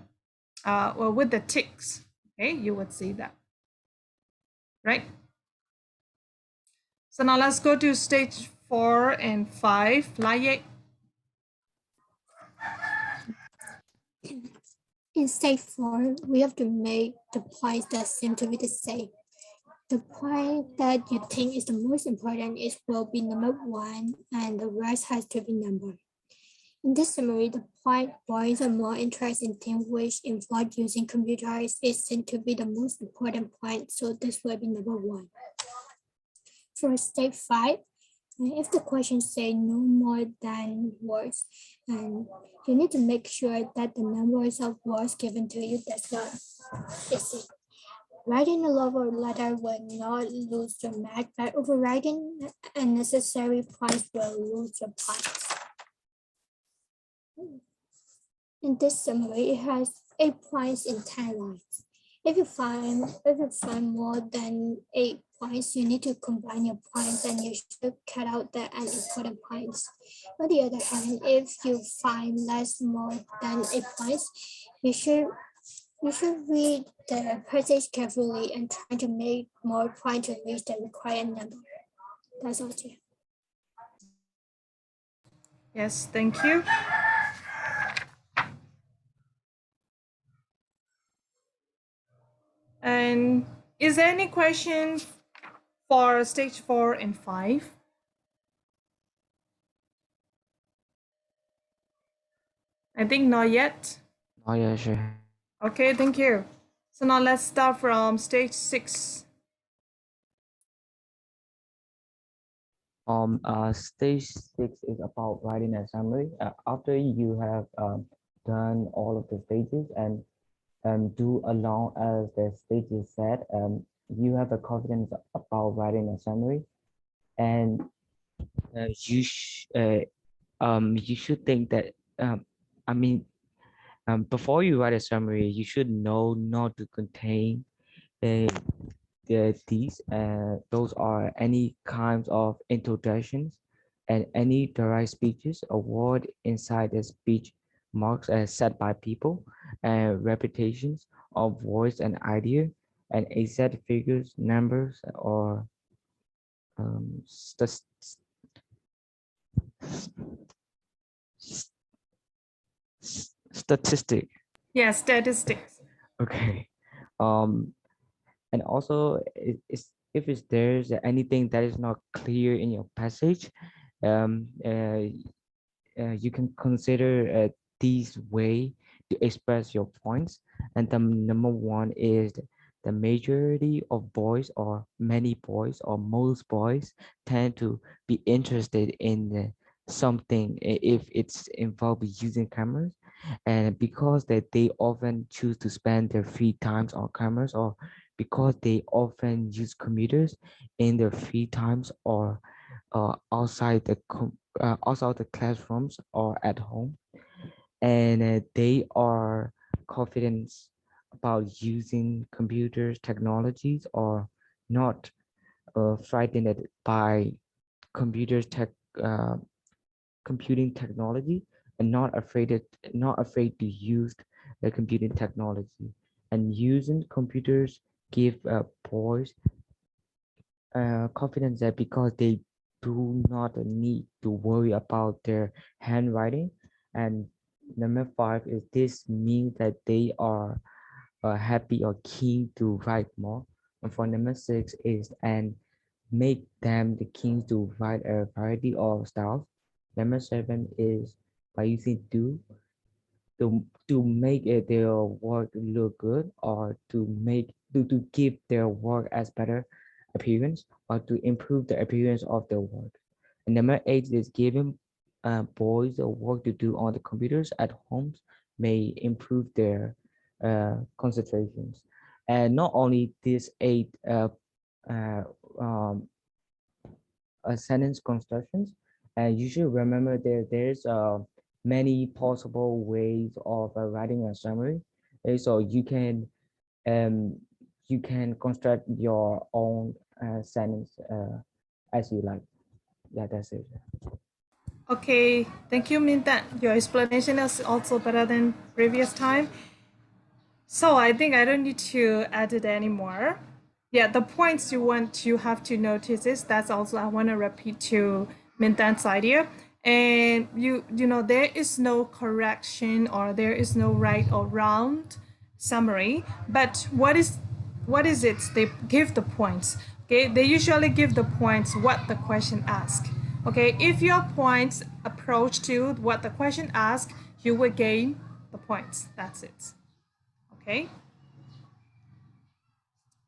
with the ticks. Okay, you would see that, right? So now let's go to stage 4 and 5. Laye. In stage 4, we have to make the points that seem to be the same. The point that you think is the most important will be number 1, and the rest has to be numbered. In this summary, the point boys are more interested in things which involve using computers is seen to be the most important point, so this will be number 1. For step 5, if the question say no more than words, and you need to make sure that the numbers of words given to you does not exceed. Writing a longer letter will not lose your mark, but overwriting unnecessary points will lose your points. In this summary, it has 8 points in 10 lines. If you find more than 8 points, you need to combine your points and you should cut out the unimportant points. On the other hand, if you find more than 8 points, you should read the passage carefully and try to make more points to reach the required number. That's all. Yes, thank you. And is there any question for stage 4 and 5? I think not yet. Oh yeah, sure. Okay, thank you. So now let's start from stage 6. Stage 6 is about writing a summary. After you have done all of the stages and do along as the stages said, you have the confidence about writing a summary, and you should think that I mean before you write a summary, you should know not to contain those are any kinds of introductions and any direct speeches or word inside the speech marks set by people, and reputations of voice and idea, and exact figures, numbers, or um, st- statistic. Yeah, statistics. Okay. Um, and also if there's anything that is not clear in your passage, um, uh, you can consider these way to express your points. And the number one is the majority of boys or many boys or most boys tend to be interested in something if it's involved with using cameras, and because they often choose to spend their free times on cameras, or because they often use computers in their free times, or outside the classrooms or at home, and they are confident about using computers technologies, or not frightened by computers tech uh, computing technology, and not afraid to use the computing technology. And using computers give boys confidence that because they do not need to worry about their handwriting. And number five is this means that they are happy or keen to write more. And for number six is and make them the keen to write a variety of styles. Number seven is by using to make their work look good, or to give their work as better appearance, or to improve the appearance of their work. And number eight is giving boys the work to do on the computers at homes may improve their concentrations. And not only these eight uh, um, sentence constructions, and you should remember there's many possible ways of writing a summary. So um you can construct your own sentence as you like. Yeah, that's it. Okay, thank you, Minta. Your explanation is also better than previous time. So I think I don't need to add it anymore. Yeah, the points you have to notice is that's also I want to repeat to Mintan's idea. And you know there is no correction or there is no right or wrong summary, but what is it? They give the points. Okay, they usually give the points what the question asks. Okay, if your points approach to what the question asks, you will gain the points. That's it. Okay.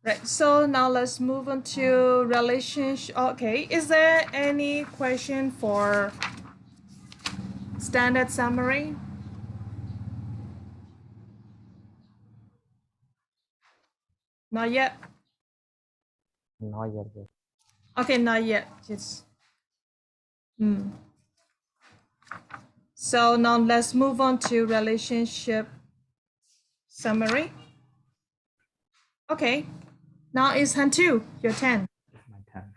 Right. So now let's move on to relationship. Okay. Is there any question for standard summary? Not yet. Not yet. Okay, not yet. Just. So now let's move on to relationship summary. Okay. Now it's Hantu, your turn. My time.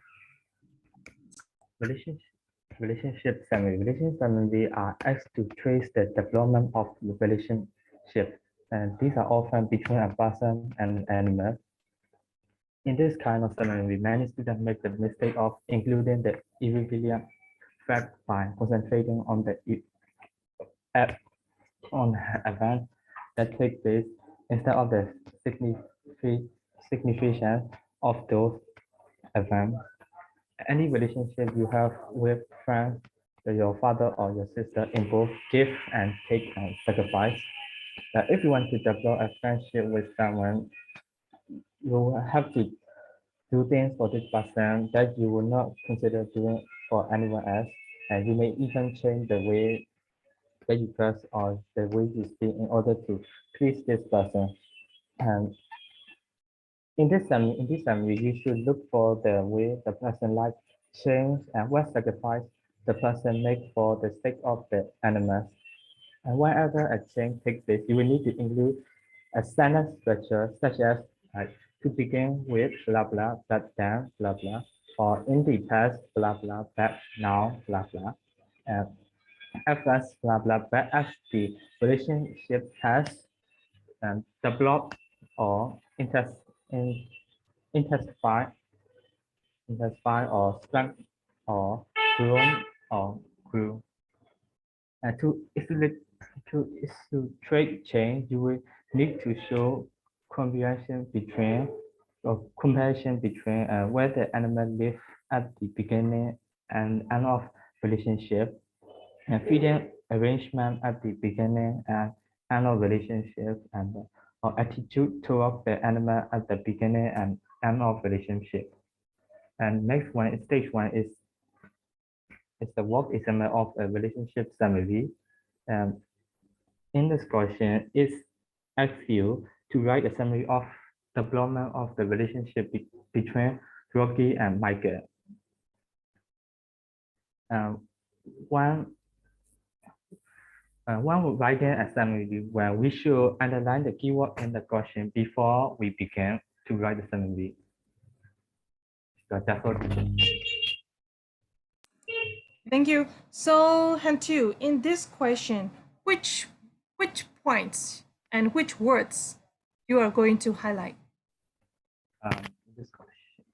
Relationship summary. Relationship summary are asked to trace the development of the relationship, and these are often between a person and an animal. In this kind of summary, many students make the mistake of including the irrelevant fact by concentrating on the event that take place instead of the significance of those events. Any relationship you have with friends, your father or your sister involve give and take and sacrifice. If you want to develop a friendship with someone, you will have to do things for this person that you will not consider doing for anyone else. And you may even change the way that you dress or the way you speak in order to please this person. And in this summary, you should look for the way the person like change and what sacrifice the person make for the sake of the animals. And whenever a change takes place, you will need to include a sentence structure such as to begin with blah blah, but then blah blah, or in the past blah blah, but now blah blah. Fs blah blah blah as the relationship has developed or intensified or strength or grown or grew. And to illustrate change, you will need to show comparison between where the animal live at the beginning and end of relationship, and feeding arrangement at the beginning and end of relationship, and or attitude toward the animal at the beginning and end of relationship. And next one, stage one is the work example of a relationship summary. In this question, is ask you to write a summary of development of the relationship between Rocky and Michael. One writing a summary where we should underline the keyword in the question before we begin to write the summary. So that's all. Thank you. So, Han2, in this question, which points and which words you are going to highlight? This question.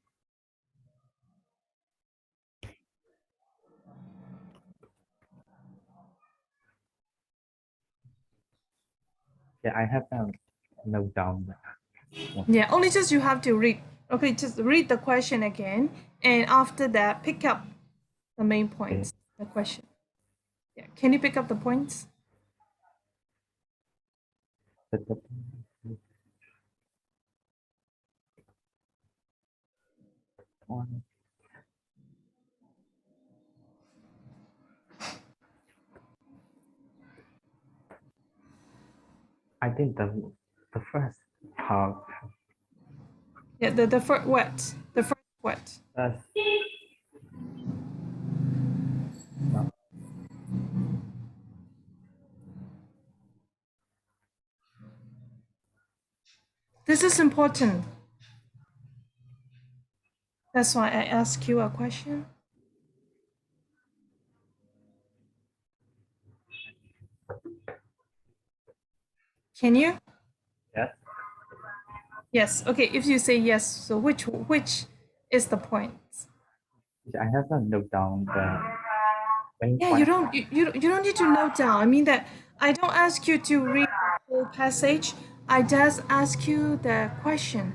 Yeah, I have note down. Yeah, only just you have to read. Okay, just read the question again, and after that, pick up the main points. The question. Yeah, can you pick up the points? I think the first part. Yeah, the first what? The first what? This is important. That's why I ask you a question. Can you? Yes. Yes. Okay. If you say yes, so which is the point? I have not note down the. Yeah, you don't need to note down. I mean that I don't ask you to read the whole passage. I just ask you the question.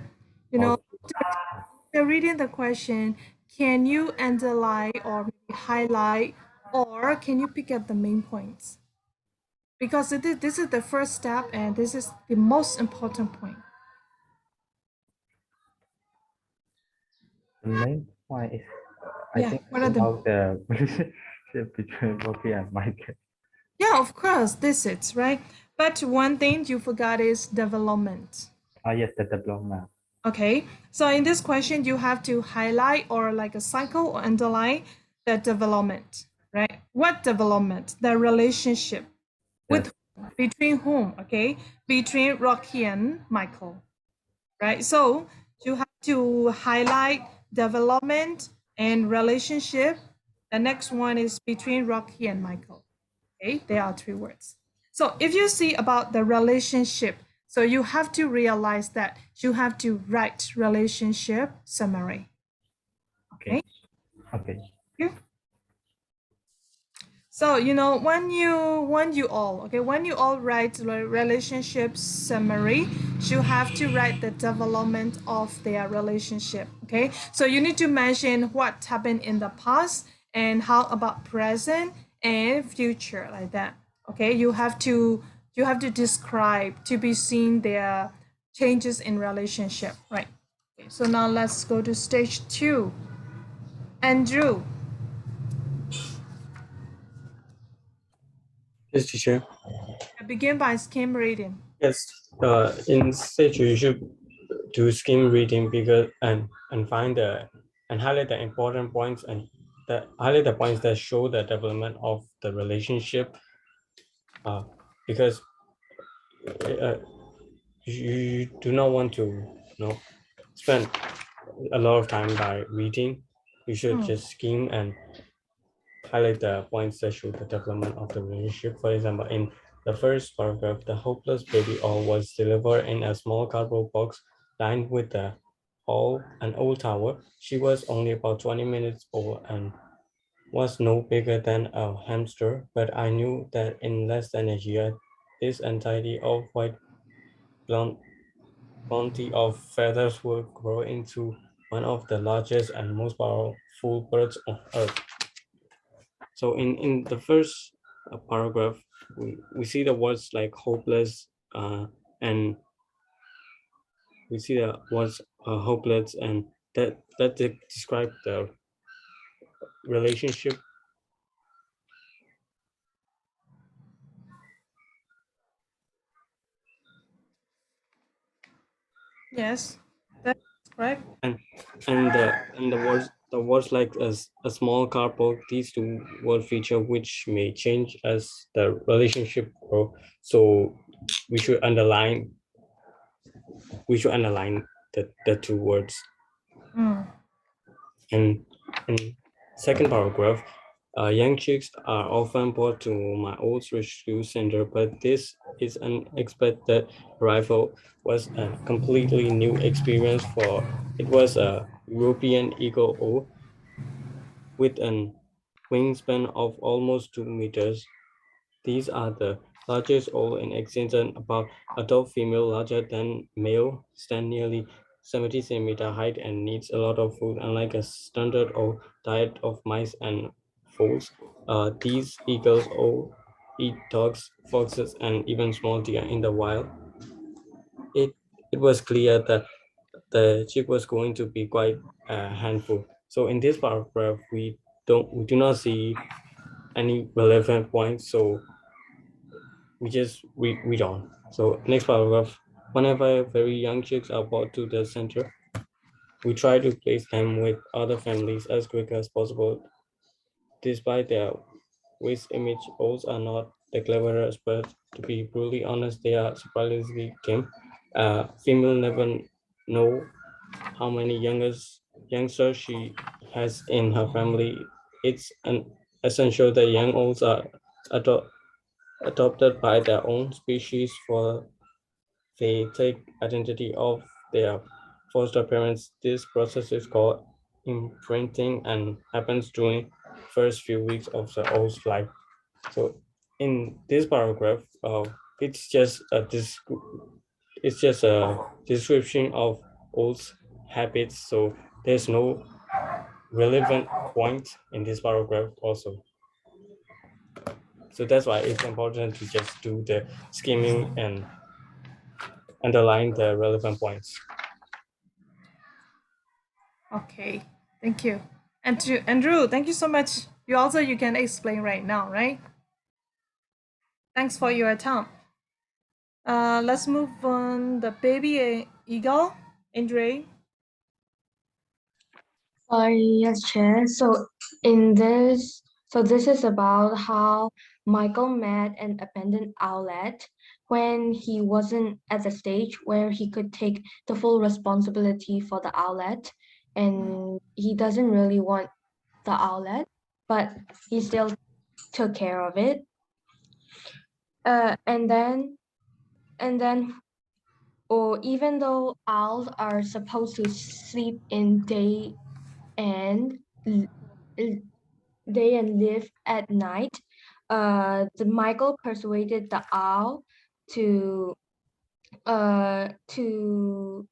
You know, after reading the question, can you underline or maybe highlight, or can you pick up the main points? Because this is the first step, and this is the most important point. The main point is, I Yeah, think, what are about the relationship between Rocky and Michael. Yeah, of course, this is right. But one thing you forgot is development. Yes, the development. Okay, so in this question, you have to highlight or like a cycle or underline the development, right? What development? The relationship with between whom? Okay, between Rocky and Michael, right? So you have to highlight development and relationship. The next one is between Rocky and Michael. Okay, there are three words. So if you see about the relationship, so you have to realize that you have to write relationship summary. Okay. Okay. So when you all write the relationship summary, you have to write the development of their relationship. Okay. So you need to mention what happened in the past and how about present and future, like that. Okay. You have to describe to be seen their changes in relationship, right? Okay, so now let's go to stage 2. Andrew. Yes, teacher. Begin by skim reading. Yes. In stage you should do skim reading because and find and highlight the important points and highlight the points that show the development of the relationship. Because you do not want to spend a lot of time by reading. You should just skim and highlight the points that show the development of the relationship. For example, in the first paragraph, the hopeless baby owl was delivered in a small cardboard box lined with an old tower. She was only about 20 minutes old and was no bigger than a hamster, but I knew that in less than a year, this untidy off-white blonde bounty of feathers would grow into one of the largest and most powerful birds on earth. So in the first paragraph, we see the words like hopeless, and we see the words hopeless, and that describe the relationship. Yes, that's correct. And the words like a small cardboard, these two word feature which may change as the relationship grow. So we should underline the two words. Mm. And second paragraph, young chicks are often brought to my old rescue center, but this is an unexpected arrival was a completely new experience for it was a European eagle owl with an wingspan of almost 2 meters. These are the largest owl in existence. About adult female larger than male, stand nearly 70 centimeter height and needs a lot of food. Unlike a standard owl diet of mice and foals, these eagles all eat dogs, foxes, and even small deer in the wild. It it was clear that the chick was going to be quite a handful. So in this paragraph, we do not see any relevant points. So we just read on. So next paragraph, whenever very young chicks are brought to the center, we try to place them with other families as quick as possible. Despite their waste image, owls are not the cleverest, but to be brutally honest, they are surprisingly tame. Female never know how many youngsters she has in her family. It's an essential that young owls are ado- adopted by their own species for they take identity of their foster parents. This process is called imprinting and happens during first few weeks of the owl's life. So in this paragraph, it's just a it's just a description of owl's habits. So there's no relevant point in this paragraph also. So that's why it's important to just do the skimming and underline the relevant points. Okay, thank you. And to Andrew, thank you so much. You can explain right now, right? Thanks for your time. Let's move on the baby eagle, Andre. Yes, Chair. This is about how Michael met an abandoned outlet when he wasn't at the stage where he could take the full responsibility for the outlet, and he doesn't really want the outlet, but he still took care of it. And then, and then, or even though owls are supposed to sleep in and day and live at night, the Michael persuaded the owl to to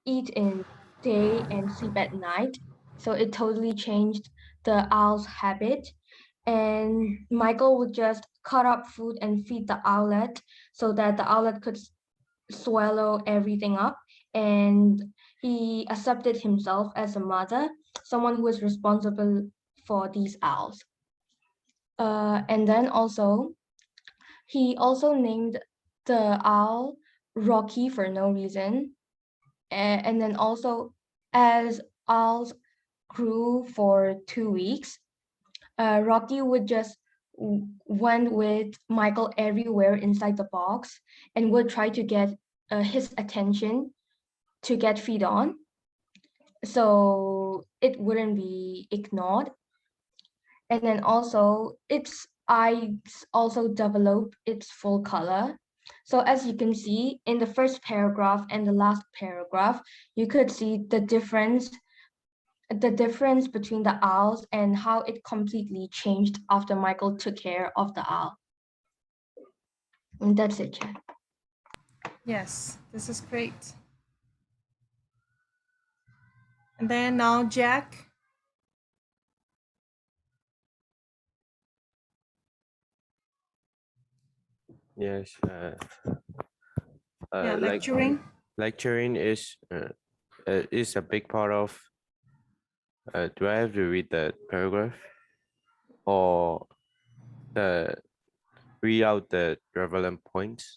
eat in day and sleep at night. So it totally changed the owl's habit. And Michael would just cut up food and feed the owlet so that the owlet could swallow everything up. And he accepted himself as a mother, someone who is responsible for these owls. And then also, he also named the owl Rocky for no reason. And then also, as owls grew for 2 weeks, Rocky would just went with Michael everywhere inside the box and would try to get his attention to get feed on, so it wouldn't be ignored. And then also its eyes also develop its full color. So as you can see in the first paragraph and the last paragraph, you could see the difference between the owls and how it completely changed after Michael took care of the owl. And that's it, Chad. Yes, this is great. And then now Jack. Yes. Yeah, Like lecturing. lecturing is a big part of. Do I have to read the paragraph or the read out the relevant points?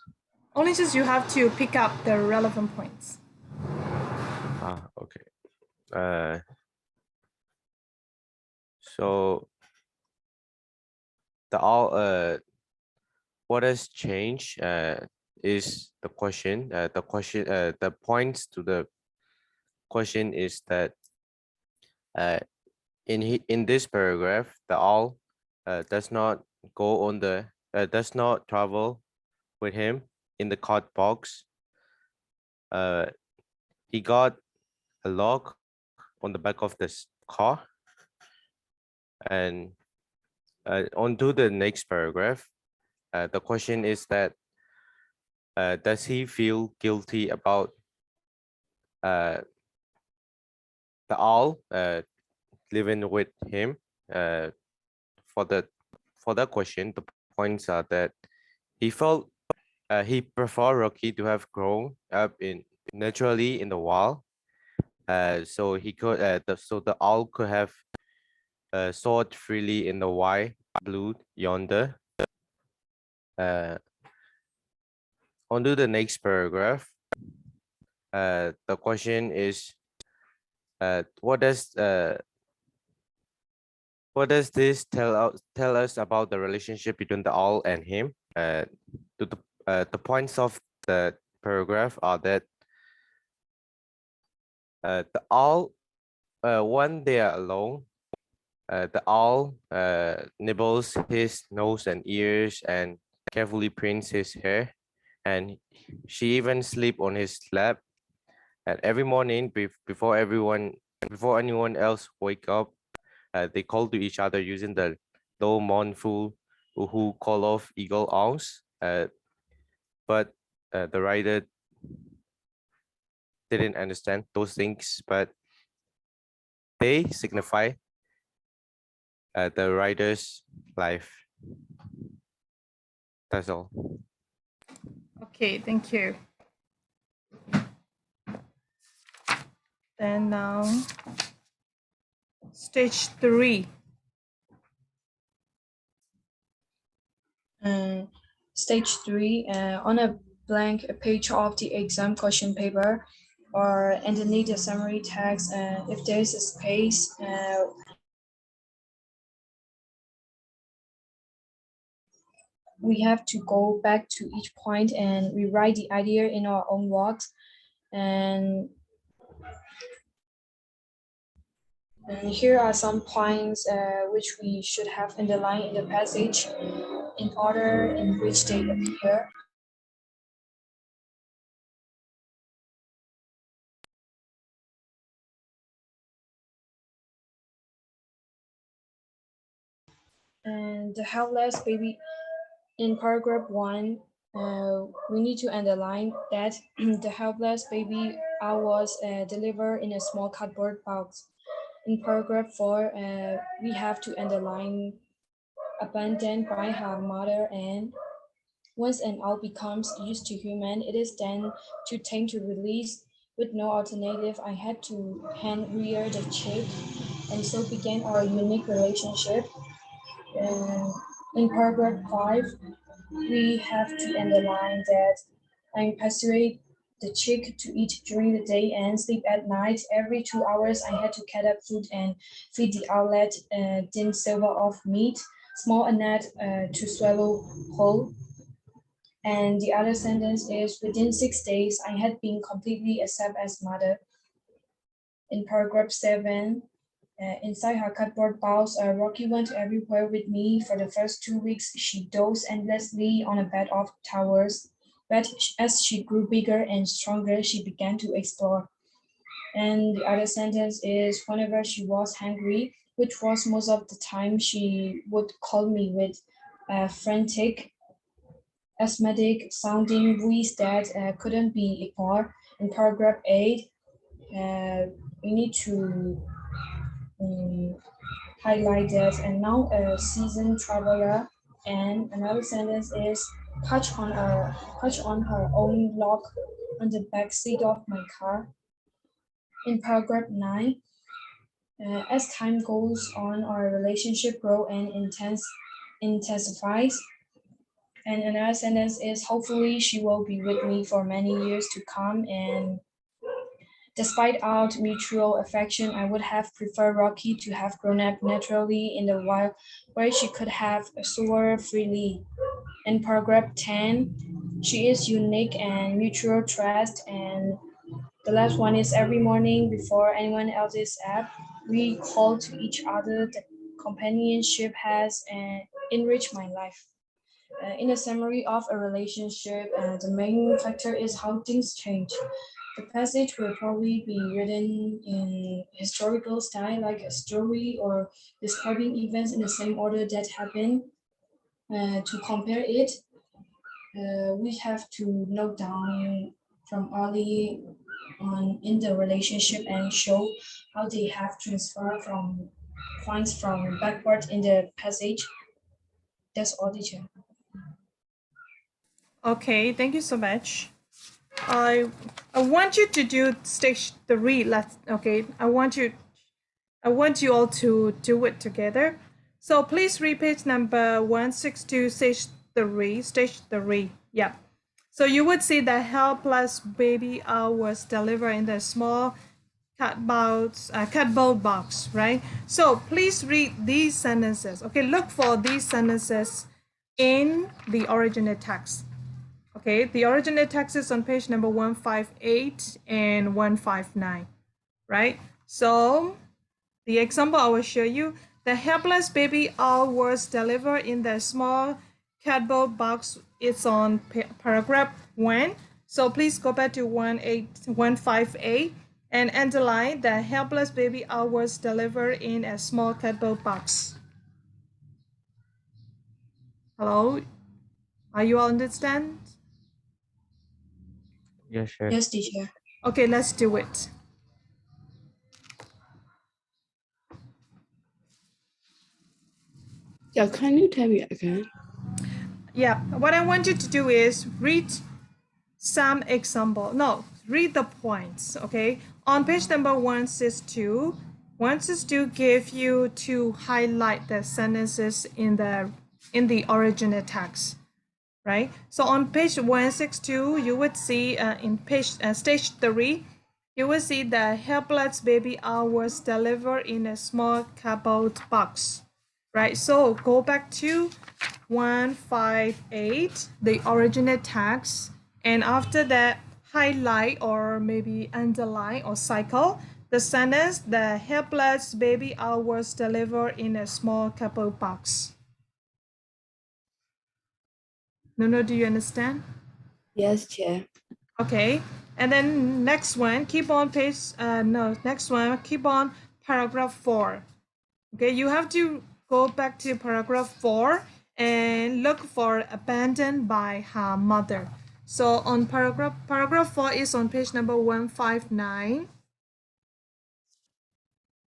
Only just you have to pick up the relevant points. Okay. So the all what has changed is the question. The points to the question is that in this paragraph, the owl does not go on the does not travel with him in the card box. He got a lock on the back of this car, and on to the next paragraph. The question is that does he feel guilty about the owl living with him? For that question, the points are that he felt he preferred Rocky to have grown up naturally in the wild, so he could so the owl could have soared freely in the wide blue yonder. On to the next paragraph. The question is, what does this tell us about the relationship between the owl and him? The points of the paragraph are that the owl, when they are alone, the owl nibbles his nose and ears and carefully prints his hair, and she even sleep on his lap. And every morning, before anyone else wake up, they call to each other using the low mournful who call of eagle owls. But the writer didn't understand those things, but they signify the writer's life. That's all. Okay, thank you. Then now, stage 3. Stage 3, on a blank page of the exam question paper or underneath the summary text, if there is a space, we have to go back to each point and rewrite the idea in our own words. And here are some points which we should have underlined in the passage in order in which they appear. And the helpless baby in paragraph 1, we need to underline that the helpless baby was delivered in a small cardboard box. In paragraph 4, we have to underline abandoned by her mother, and once an owl becomes used to human, it is then too tame to release. With no alternative, I had to hand rear the chick, and so began our unique relationship. In paragraph 5, we have to underline that I persuade the chick to eat during the day and sleep at night. Every 2 hours, I had to cut up food and feed the owlet thin silver of meat, small enough to swallow whole. And the other sentence is, within 6 days, I had been completely accepted as mother. In paragraph 7, Inside her cardboard box, Rocky went everywhere with me. For the first 2 weeks, she dozed endlessly on a bed of towers. But as she grew bigger and stronger, she began to explore. And the other sentence is whenever she was hungry, which was most of the time, she would call me with a frantic, asthmatic sounding voice that couldn't be ignored. In paragraph 8, we need to highlight that. And now a seasoned traveler. And another sentence is touch on her own lock on the back seat of my car. In paragraph 9, as time goes on, our relationship grows and intensifies. And another sentence is hopefully she will be with me for many years to come. And despite our mutual affection, I would have preferred Rocky to have grown up naturally in the wild where she could have soared freely. In paragraph 10, she is unique and mutual trust. And the last one is every morning before anyone else is up, we call to each other. The companionship has enriched my life. In a summary of a relationship, the main factor is how things change. The passage will probably be written in historical style, like a story or describing events in the same order that happened. To compare it, we have to note down from early on in the relationship and show how they have transferred from points from backward in the passage. That's all, teacher. Okay, thank you so much. I want you to do stage 3. I want you all to do it together. So please read page number 162, stage 3. Yeah. So you would see the helpless baby was delivered in the small cardboard box, right? So please read these sentences. Okay, look for these sentences in the original text. Okay, the original text is on page number 158 and 159, right? So the example I will show you, the helpless baby owl was delivered in the small cardboard box. It's on paragraph 1. So please go back to 158 and underline the helpless baby owl was delivered in a small cardboard box. Hello? Are you all understand? Yes, sure. Yes, teacher. Okay, let's do it. Yeah, can you tell me again? Yeah, what I want you to do is read some example. No, read the points, okay? On page number 162, 162 give you to highlight the sentences in the original text, right? So on page 162, you would see in stage 3, you will see the helpless baby owl was delivered in a small cardboard box, right? So go back to 158, the original text, and after that, highlight or maybe underline or cycle the sentence, the helpless baby owl was delivered in a small cardboard box. No, do you understand? Yes, Chair. Okay, and then next one, keep on paragraph 4. Okay, you have to go back to paragraph 4 and look for abandoned by her mother. So on paragraph 4 is on page number 159.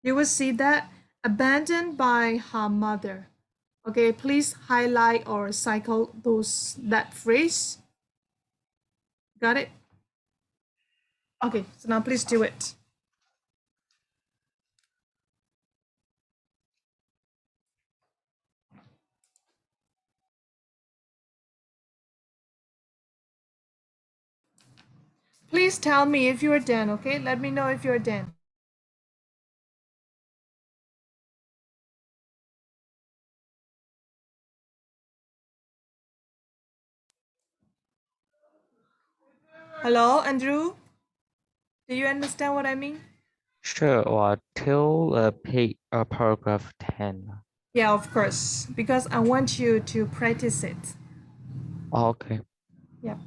You will see that abandoned by her mother. Okay, please highlight or cycle that phrase. Got it? Okay, so now please do it. Please tell me if you're done, okay? Let me know if you're done. Hello, Andrew? Do you understand what I mean? Sure, or till paragraph 10. Yeah, of course, because I want you to practice it. Oh, okay. Yeah.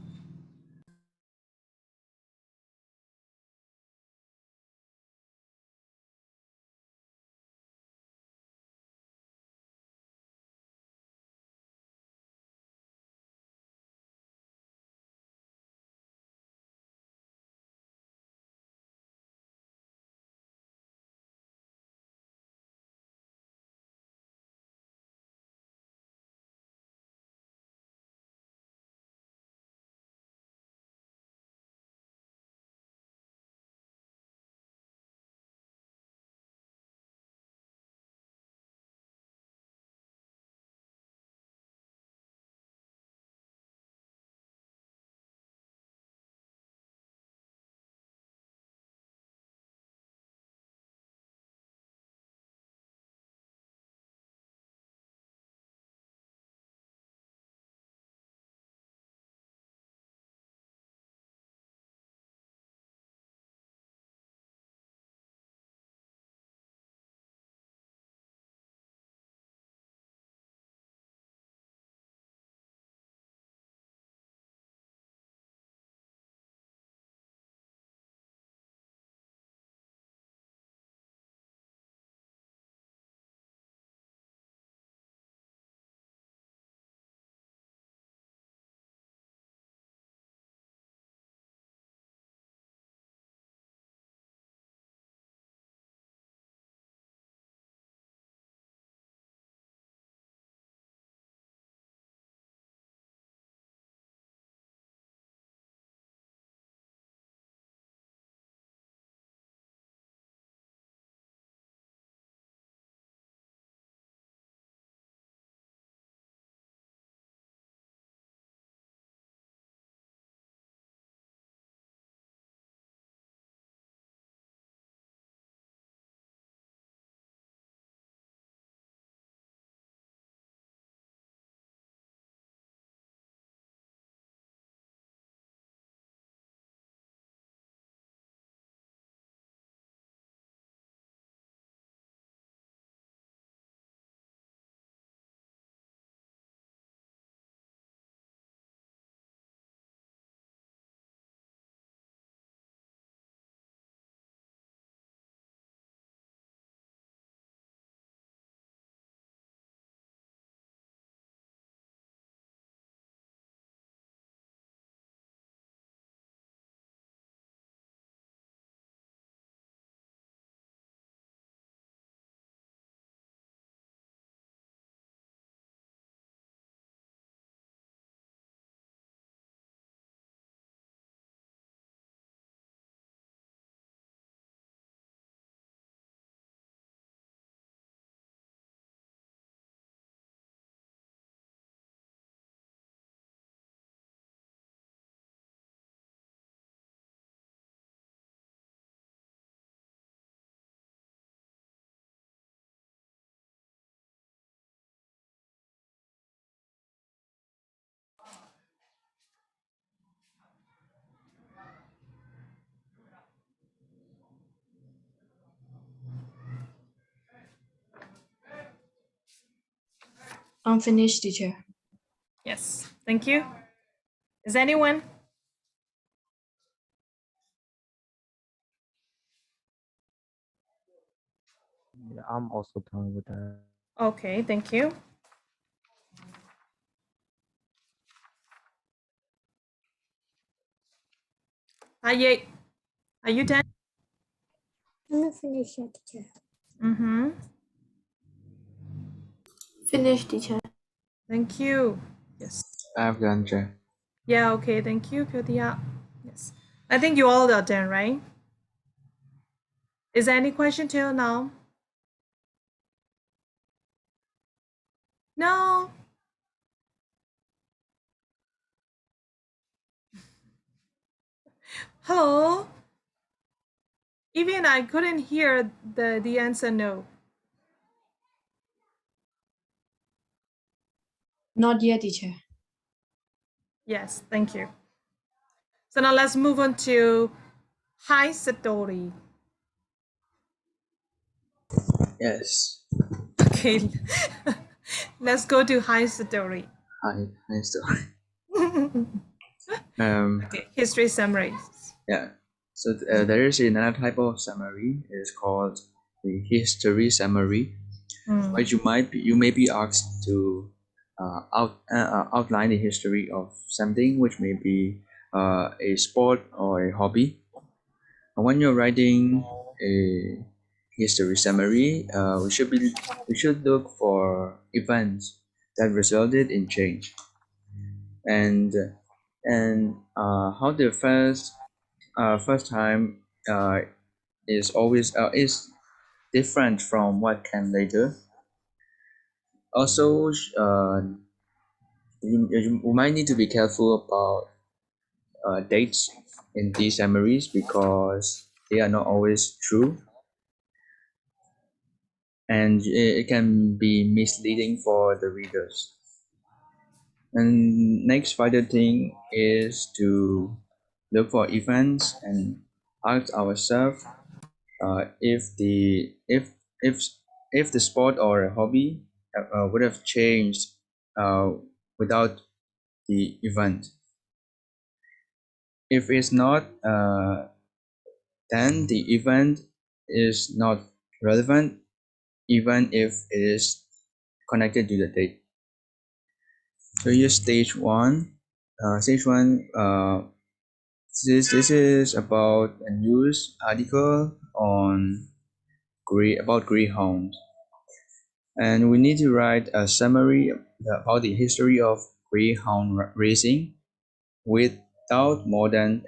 I'm finished, teacher. Yes. Thank you. Is anyone? Yeah, I'm also done with that. Okay, thank you. Are you done? I'm not finished yet, teacher. Mm-hmm. Finish, teacher. Thank you. Yes. I've done, Chair. Yeah, okay, thank you, Kyotia. Yes. I think you all are done, right? Is there any question till now? No. Hello? Even I couldn't hear the answer no. Not yet, teacher. Yes, thank you. So now let's move on to high story. Yes. Okay. Let's go to high story. Hi, story. Okay, history summaries. Yeah. So there is another type of summary. It's called the history summary, where you may be asked to outline the history of something, which may be a sport or a hobby. And when you're writing a history summary, we should look for events that resulted in change, and how the first time is always is different from what came later. Also, you might need to be careful about dates in these summaries because they are not always true, and it can be misleading for the readers. And next vital thing is to look for events and ask ourselves if if the sport or a hobby would have changed without the event. If it's not, then the event is not relevant, even if it is connected to the date. So here's stage one. Stage one. This is about a news article on about greyhounds, and we need to write a summary about the history of greyhound racing without more than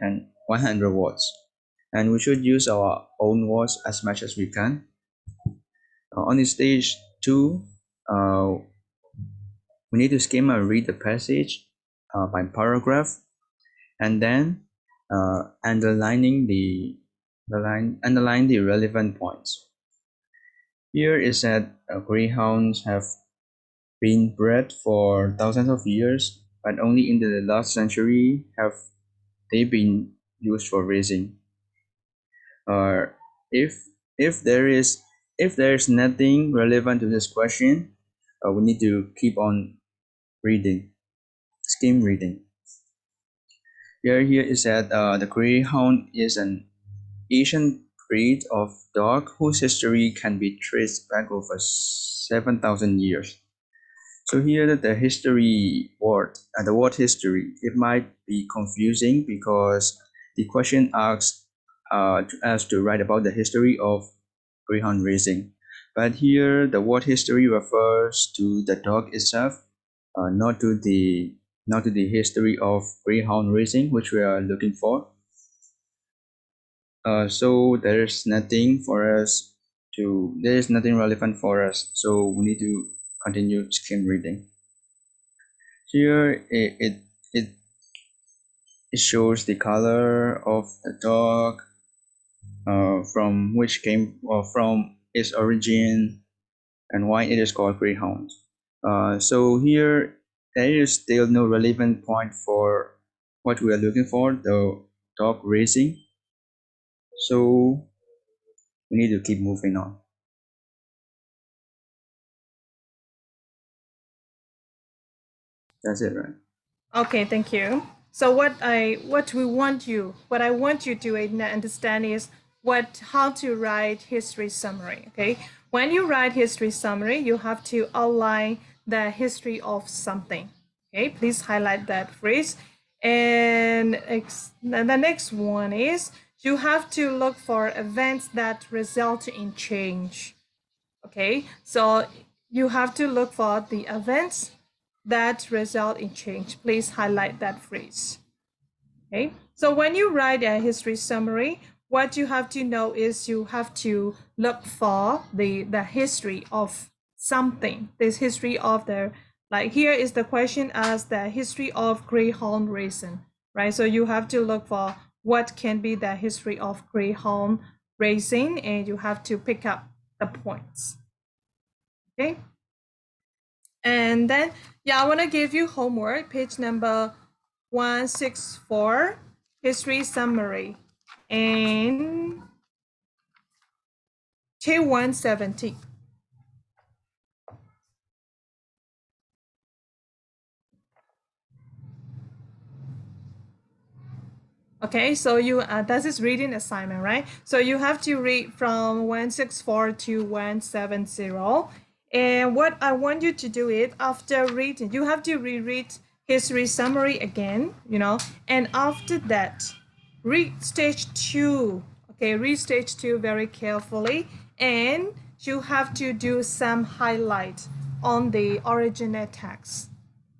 100 words, and we should use our own words as much as we can. On the stage two, we need to skim and read the passage by paragraph, and then underline the relevant points. Here is that greyhounds have been bred for thousands of years, but only in the last century have they been used for racing. If there is nothing relevant to this question, we need to keep on reading, skim reading. Here is that the greyhound is an ancient breed of dog whose history can be traced back over 7,000 years. So here the history word, the word history, it might be confusing because the question asks us to write about the history of greyhound racing. But here the word history refers to the dog itself, not to the history of greyhound racing, which we are looking for. So there is nothing relevant for us. So we need to continue skim reading. Here it shows the color of the dog, from which came from its origin, and why it is called greyhound. So here there is still no relevant point for what we are looking for, the dog racing. So we need to keep moving on. That's it, right? Okay, thank you. So what I want you to understand is how to write history summary. Okay, when you write history summary, you have to outline the history of something. Okay, please highlight that phrase. And the next one is you have to look for events that result in change. Okay, so you have to look for the events that result in change. Please highlight that phrase. Okay, so when you write a history summary, what you have to know is you have to look for the history of something. This history of like here is the question as the history of greyhound racing, right? So you have to look for what can be the history of greyhound racing, and you have to pick up the points. Okay, and then I want to give you homework, page number 164, history summary, and K170. Okay, so you that is reading assignment, right? So you have to read from 164 to 170. And what I want you to do it after reading, you have to reread history summary again, and after that, read stage 2. Okay, read stage 2 very carefully, and you have to do some highlight on the original text.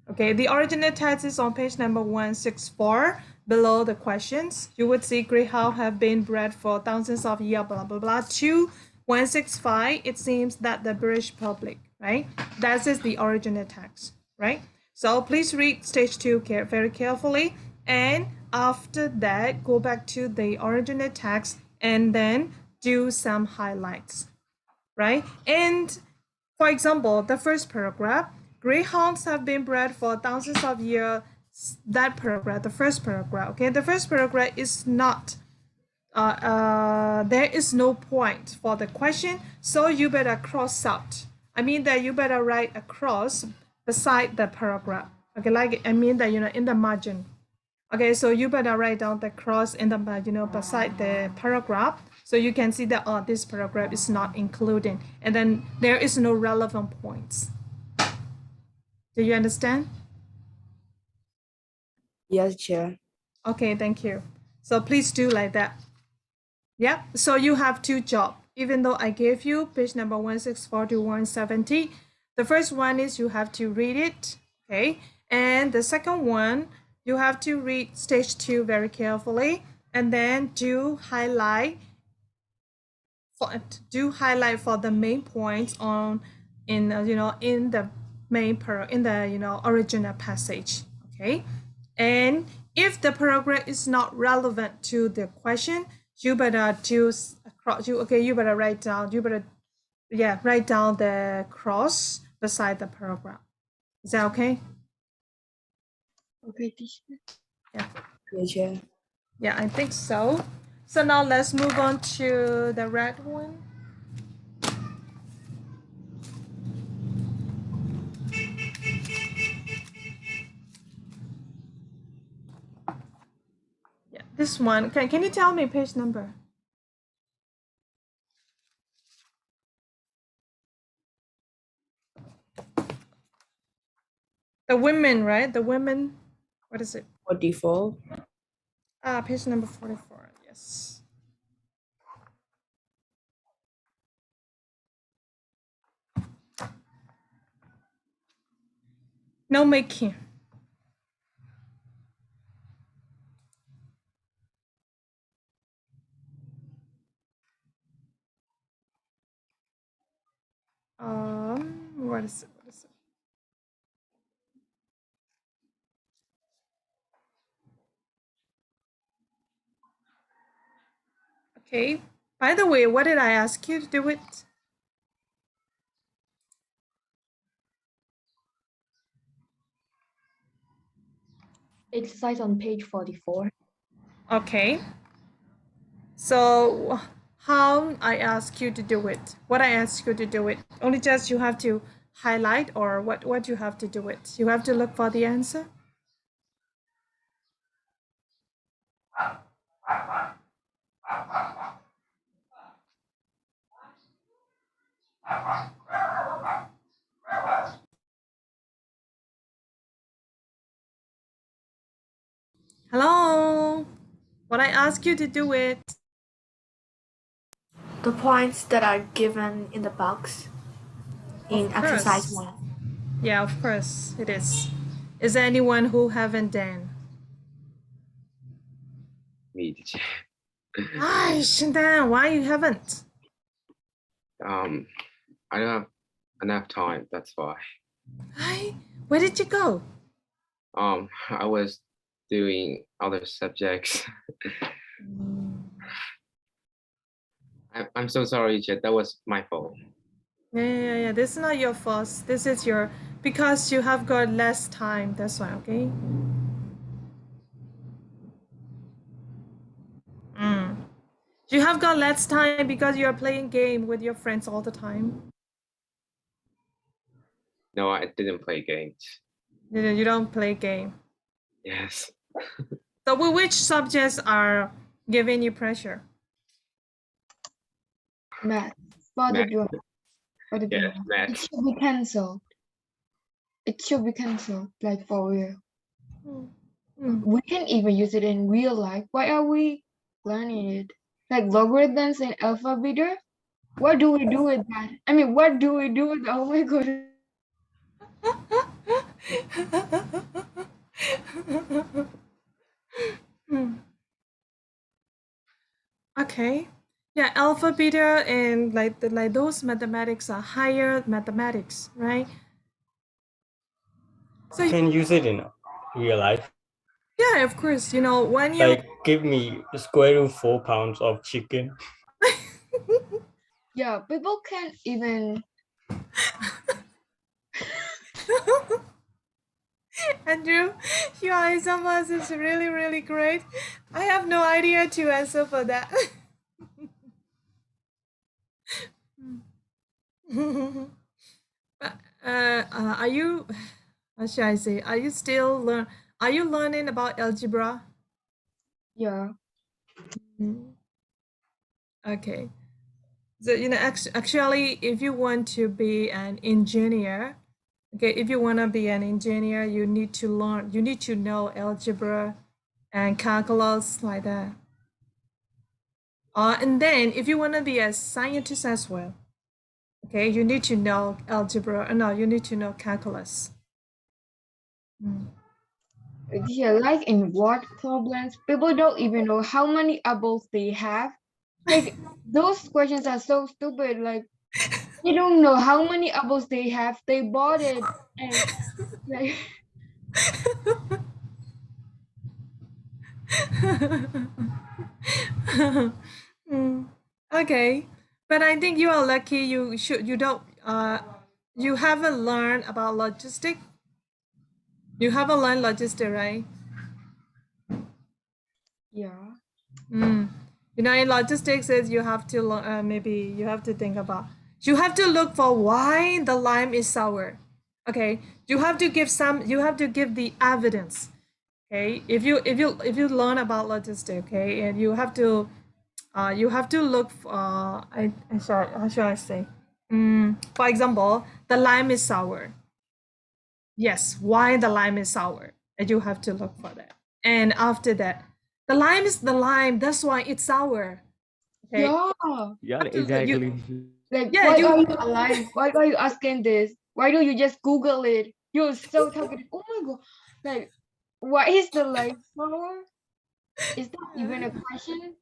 Okay, the original text is on page number 164. Below the questions, you would see greyhounds have been bred for thousands of years, blah, blah, blah. To 165, it seems that the British public, right? That is the original text, right? So please read stage 2 very carefully. And after that, go back to the original text and then do some highlights, right? And for example, the first paragraph, greyhounds have been bred for thousands of years. That paragraph, the first paragraph, okay, the first paragraph is not, there is no point for the question, so you better cross out. I mean that you better write a cross beside the paragraph. Okay, like I mean that, in the margin. Okay, so you better write down the cross in the, beside the paragraph, so you can see that, this paragraph is not included, and then there is no relevant points. Do you understand? Yes, Chair. Okay, thank you. So please do like that. Yeah, so you have 2 jobs. Even though I gave you page number 164 to 170, the first one is you have to read it, okay? And the second one, you have to read stage 2 very carefully, and then do highlight for the main points in the original passage, okay? And if the paragraph is not relevant to the question, you better choose you better write down the cross beside the paragraph. Is that okay? Okay, teacher. Yeah. Yes, Chair. Yeah, I think so. So now let's move on to the red one. Yeah, this one. Can you tell me page number? The women, right? The women. What is it? 44. Page number 44. Yes. No making. What is it? What is it? Okay. By the way, what did I ask you to do it? Exercise on page 44. Okay. So how I ask you to do it? What I ask you to do it? Only just you have to highlight, or what you have to do it? You have to look for the answer. Hello. What I ask you to do it? The points that are given in the box in Of exercise course. 1. Yeah, of course it is. Is there anyone who haven't done? Me, teacher. Hi, Shindan, why you haven't? I don't have enough time. That's why. Hi, where did you go? I was doing other subjects. I'm so sorry, teacher. That was my fault. Yeah. This is not your fault. This is because you have got less time. That's why, okay? You have got less time because you are playing game with your friends all the time. No, I didn't play games. You don't play game. Yes. So which subjects are giving you pressure? Math. For the Math. drama. For the Yeah, drama. It math. should be cancelled. It should be cancelled, like for real. We can even use it in real life. Why are we learning it? Like logarithms and alpha beta? What do we do with that? I mean, what do we do with, oh my god. Okay. Yeah, alpha, beta, and like those mathematics are higher mathematics, right? So Can use it in real life. yeah, of course. You know, when you Like give me square root 4 pounds of chicken. Yeah, people can't even. Andrew, your isomas is really, really great. I have no idea to answer for that. Are you, what should I say? Are you still are you learning about algebra? Yeah. Okay. So, you know, actually, if you want to be an engineer, okay, if you want to be an engineer, you need to learn, you need to know algebra and calculus like that. And then if you want to be a scientist as well, okay, you need to know algebra. No, you need to know calculus. Yeah, like in what problems, people don't even know how many apples they have. Like, those questions are so stupid. Like, they don't know how many apples they have. They bought it. And, like, Okay, but I think you are lucky. You don't you haven't learned about logistic. You haven't learned logistic, right? yeah. You know, in logistics, is you have to maybe you have to think about. You have to look for why the lime is sour. Okay, you have to give some. You have to give the evidence. Okay, if you learn about logistics, okay, and you have to look. I sorry, how should I say? For example, the lime is sour. Yes, why the lime is sour, and you have to look for that. And after that, the lime is the lime. That's why it's sour. Okay. Yeah. Yeah, Have to you exactly. Like, yeah why you are you alive? Why are you asking this? Why don't you just Google it? You're so talkative. Oh my god. Like, what is the life flower? Is that even a question?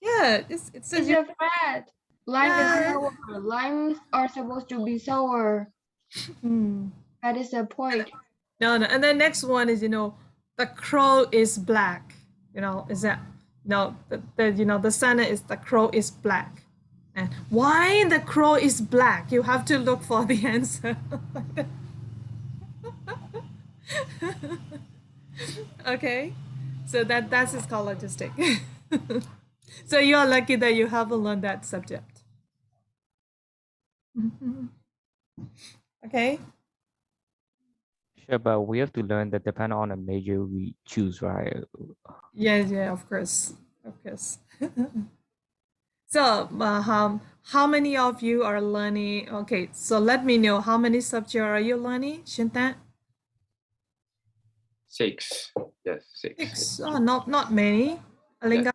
yeah it's a It's you a fact. Lime is yeah. sour. Limes are supposed to be sour. That is the point. No, and the next one is the crow is black. Is that the sentence is the crow is black. And why the crow is black? You have to look for the answer. Okay, so that's is called logistic. So you are lucky that you haven't learned that subject. Okay. Sure, but we have to learn that depend on the major we choose, right? Yeah, of course, of course. So, how many of you are learning? Okay, so let me know how many subjects are you learning, Shintan? 6. Yes, 6. 6. Oh, not many. Yes. Alinga?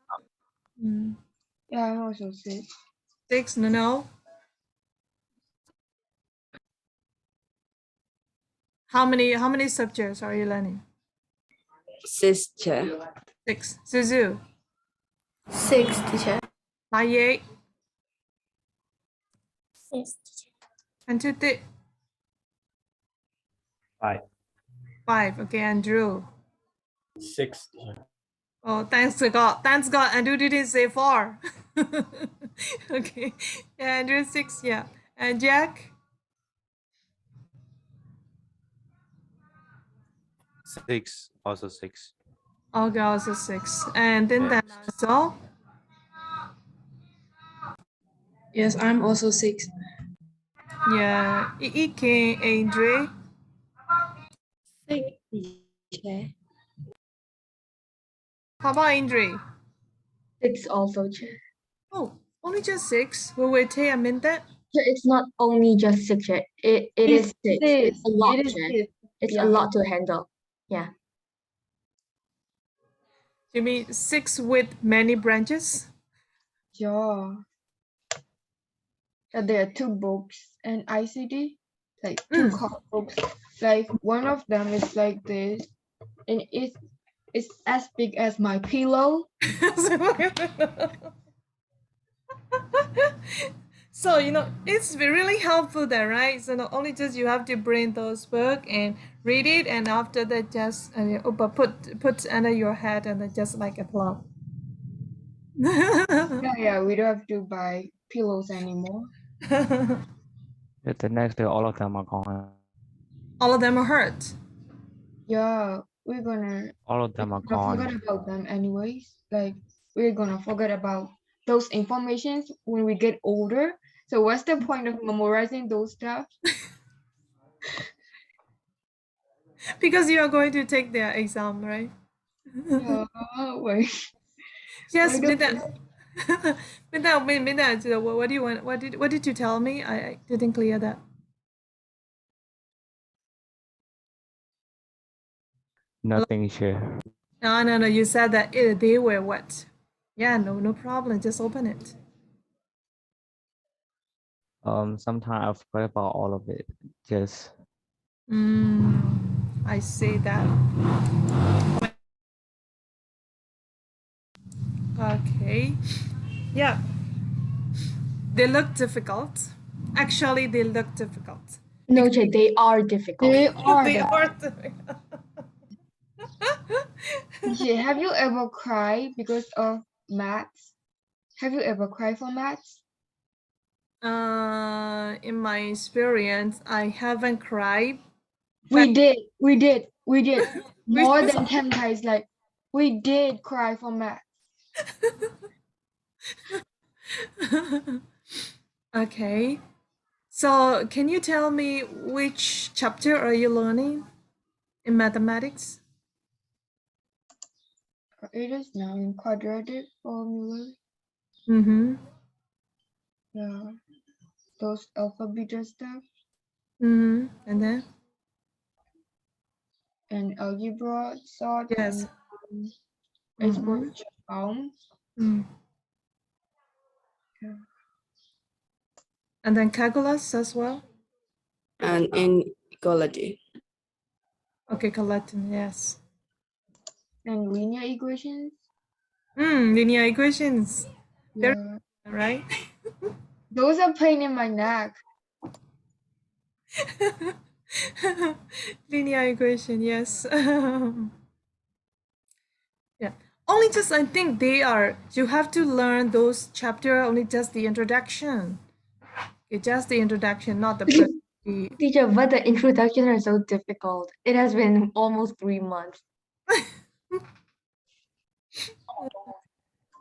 Yeah, I'm also sick. 6. No. How many subjects are you learning? Sister. 6. Suzu. 6, teacher. Laye. 6. And Tuti. 5. 5. Okay, Andrew. 6. Oh, thanks to God. Thanks God. Andrew didn't say 4. Okay. Yeah, Andrew 6. Yeah. And Jack? 6, also 6. Okay, also 6. And then Yeah. also. Yes, I'm also 6. Yeah, Ike, Andre. 6, teacher. How about Indri? 6 also, Chair. Oh, only just 6. Will we take a minute? Chair, it's not only just 6, Chair. It is 6. It's a lot, It is Chair. 6. It's a Yeah. lot to handle. Yeah. You mean 6 with many branches? Yeah. There are 2 books and ICT, like 2 core books. Like one of them is like this, and it's as big as my pillow. So, it's really helpful there, right? So not only just you have to bring those book and read it, and after that just but put under your head and then just like a plug. Yeah, we don't have to buy pillows anymore. The next day, all of them are gone. All of them are hurt. Yeah, we're gonna All of them are forget gone. about them anyways. Like we're gonna forget about those informations when we get older. So what's the point of memorizing those stuff? Because you are going to take their exam, right? Yeah, wait. Yes, Why don't Minda, what do you want? What did you tell me? I didn't clear that. Nothing, Chair. No. You said that they were what? Yeah, no problem. Just open it. Sometimes I forget about all of it. Just I see that. Okay. Yeah. They look difficult. Actually, they look difficult. No, Chair, they are difficult. they are They the are difficult. Yeah, have you ever cried because of maths? Have you ever cried for maths? In my experience, I haven't cried. We did more Which- than 10 times. Like we did cry for maths. Okay. So, can you tell me which chapter are you learning in mathematics? It is now in quadratic formula. Mm-hmm. Yeah, those alphabet stuff Mm-hmm. And then? and algebra sort Yes. and Mm-hmm. exponential form. Mm. Yeah. And then calculus as well? And inequality. Okay, collecting, yes. And linear equations. Linear equations. Very Yeah, right? those are pain in my neck. Linear equation, yes. Yeah. Only just I think you have to learn those chapter only just the introduction. Okay, just the introduction, not the Teacher, but the introduction are so difficult. It has been almost 3 months.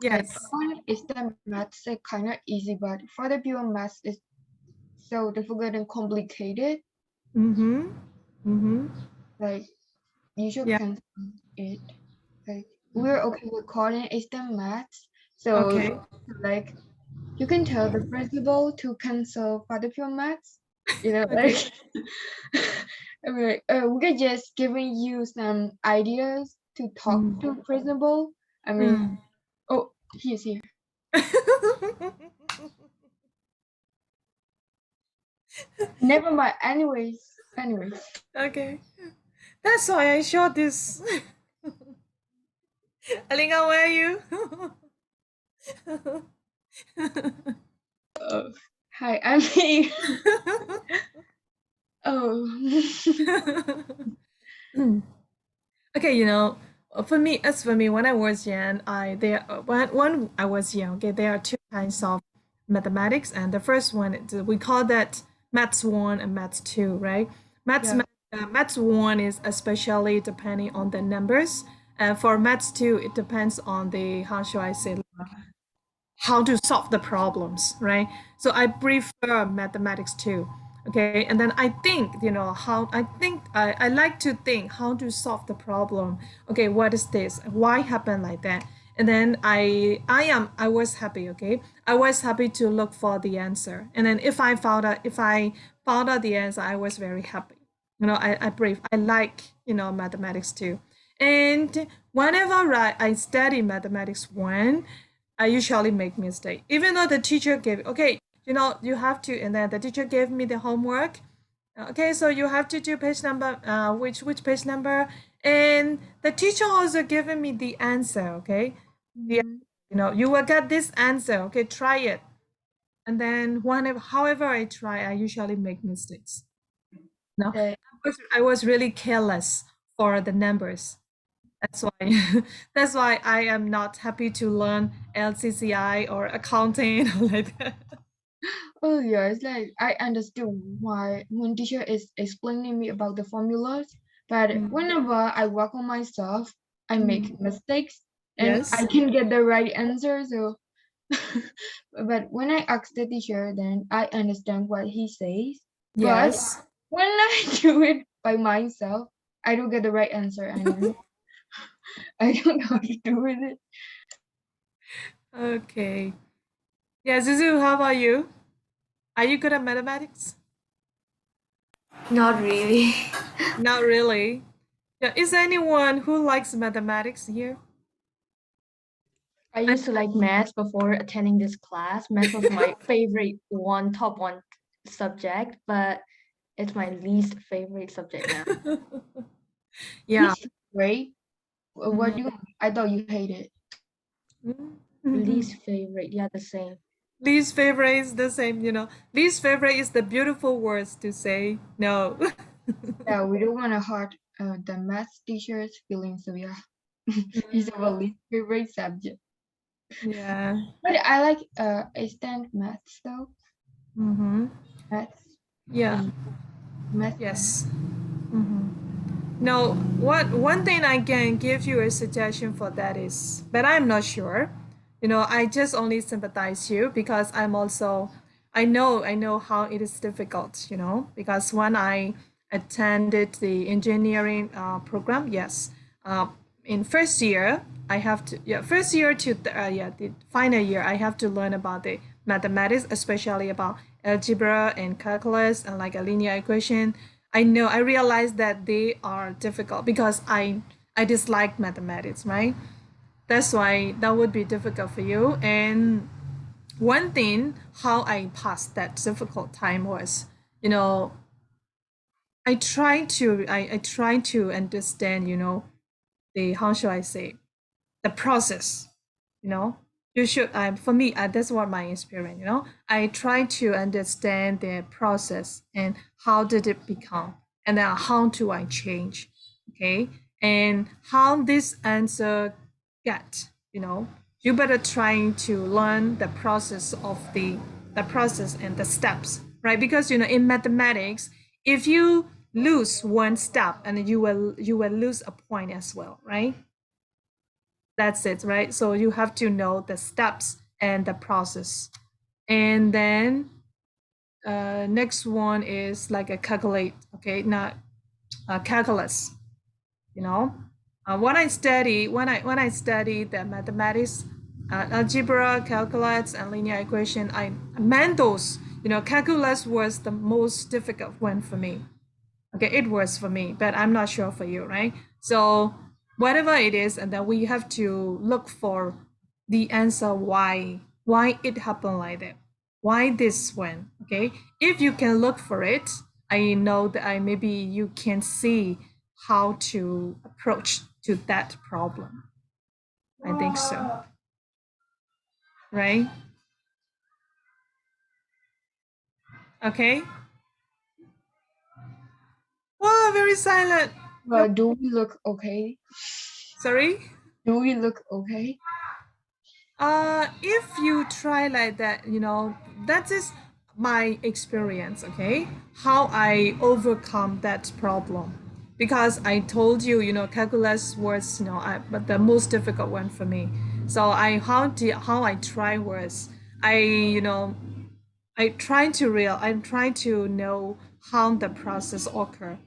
Yes. One is the maths are kind of easy, but for the pure maths is so difficult and complicated. Like you should Yeah. cancel it. Like we're okay with calling it the maths. So Okay. like you can tell the principal to cancel for the pure maths. Okay. Like I mean, like, we're just giving you some ideas to talk to principal. I mean, oh, he's here. Never mind. Anyways. Okay. That's why I showed this. Alinga, where are you? Hi, I'm here. Oh. Okay, for me, when I was young, when I was young, okay, there are two kinds of mathematics, and the first one we call that maths one and maths two, right? Yeah. Maths one is especially depending on the numbers, and for maths two, it depends on the how should I say how to solve the problems, right? So I prefer mathematics two. Okay, and then I think, I like to think how to solve the problem. Okay, what is this? Why happened like that? And then I was happy. Okay, I was happy to look for the answer. And then if I found out the answer, I was very happy. I brave. I like mathematics too. And whenever I study mathematics one, I usually make mistake. Even though the teacher gave, okay, you have to, and then the teacher gave me the homework. Okay, so you have to do page number, which page number, and the teacher also given me the answer. Okay, yeah, you will get this answer. Okay, try it, and then however I try, I usually make mistakes. No, Uh, I was really careless for the numbers. That's why that's why I am not happy to learn LCCI or accounting or like that. oh yeah, it's like I understood why when teacher is explaining me about the formulas, but whenever I work on myself, I make mistakes and I Yes. can get the right answer. So, but when I ask the teacher, then I understand what he says. But Yes. when I do it by myself, I don't get the right answer and I don't know how to do with it. Okay. Yeah, Zuzu, how about you? Are you good at mathematics? Not really. Not really. Yeah, is there anyone who likes mathematics here? I used to like math before attending this class. Math was my favorite top one subject, but it's my least favorite subject now. Yeah. Least favorite? What do you? I thought you hated. Least favorite, yeah, the same. Least favorite is the same, Least favorite is the beautiful words to say no. Yeah, we don't want to hurt the math teacher's feelings, so yeah, it's our least favorite subject. Yeah. But I like extant maths though. Mm-hmm. Maths Yeah. and math. Yes. No, what one thing I can give you a suggestion for that is, but I'm not sure. I just only sympathize you because I know how it is difficult, because when I attended the engineering program, yes, uh, in first year I have to, yeah, first year to the final year I have to learn about the mathematics, especially about algebra and calculus and like a linear equation. I realize that they are difficult because I dislike mathematics, right? That's why that would be difficult for you. And one thing how I passed that difficult time was, you know, I try to understand, the how should I say, the process, you know you should for me, that's what my experience, I try to understand the process and how did it become, and then how do I change, okay, and how this answer get, you better trying to learn the process of the process and the steps, right? Because in mathematics, if you lose one step, and you will lose a point as well, right? That's it, right? So you have to know the steps and the process. And then next one is like a calculate, okay, not calculus, you know. When I study the mathematics, algebra, calculus, and linear equation, I meant those. Calculus was the most difficult one for me. Okay, it works for me, but I'm not sure for you, right? So whatever it is, and then we have to look for the answer why it happened like that, why this one. Okay, if you can look for it, I know that maybe you can see how to approach to that problem. I think so, right? Okay. Wow, very silent. No, But do we look okay? sorry. Do we look okay? If you try like that, that is my experience, okay? How I overcome that problem. Because I told you, calculus was, but the most difficult one for me. So how I try was, I, I'm trying to know how the process occur,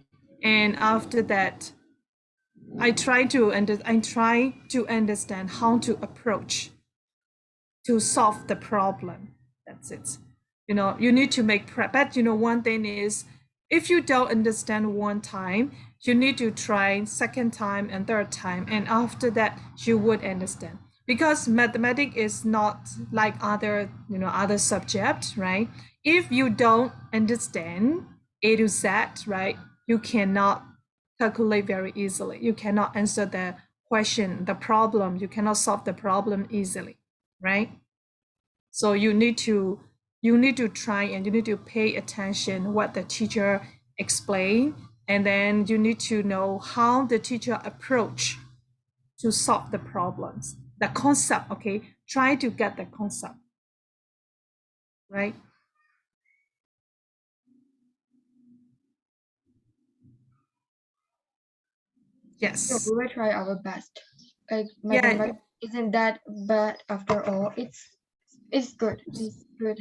and after that, I try to understand how to approach to solve the problem. That's it. You need to make prep. But one thing is, if you don't understand one time, you need to try second time and third time, and after that you would understand. Because mathematics is not like other subjects, right? If you don't understand A to Z, right, you cannot calculate very easily. You cannot answer the question, the problem. You cannot solve the problem easily, right? So you need to try and you need to pay attention what the teacher explain, and then you need to know how the teacher approach to solve the problems, the concept. Okay, try to get the concept, right? So Yes. we will try our best. Like Yeah. mathematics isn't that bad after all. It's good. It's good.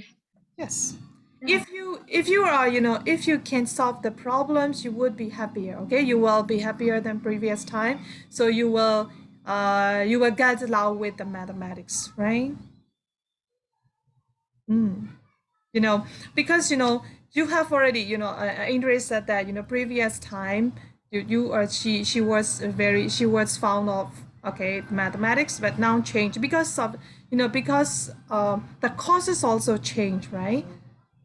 Yes. Yeah. If you are, if you can solve the problems, you would be happier. Okay, you will be happier than previous time. So you will get along with the mathematics, right? Because you have already, Indra said that previous time you or she was fond of, okay, mathematics, but now change because of because the courses also change, right?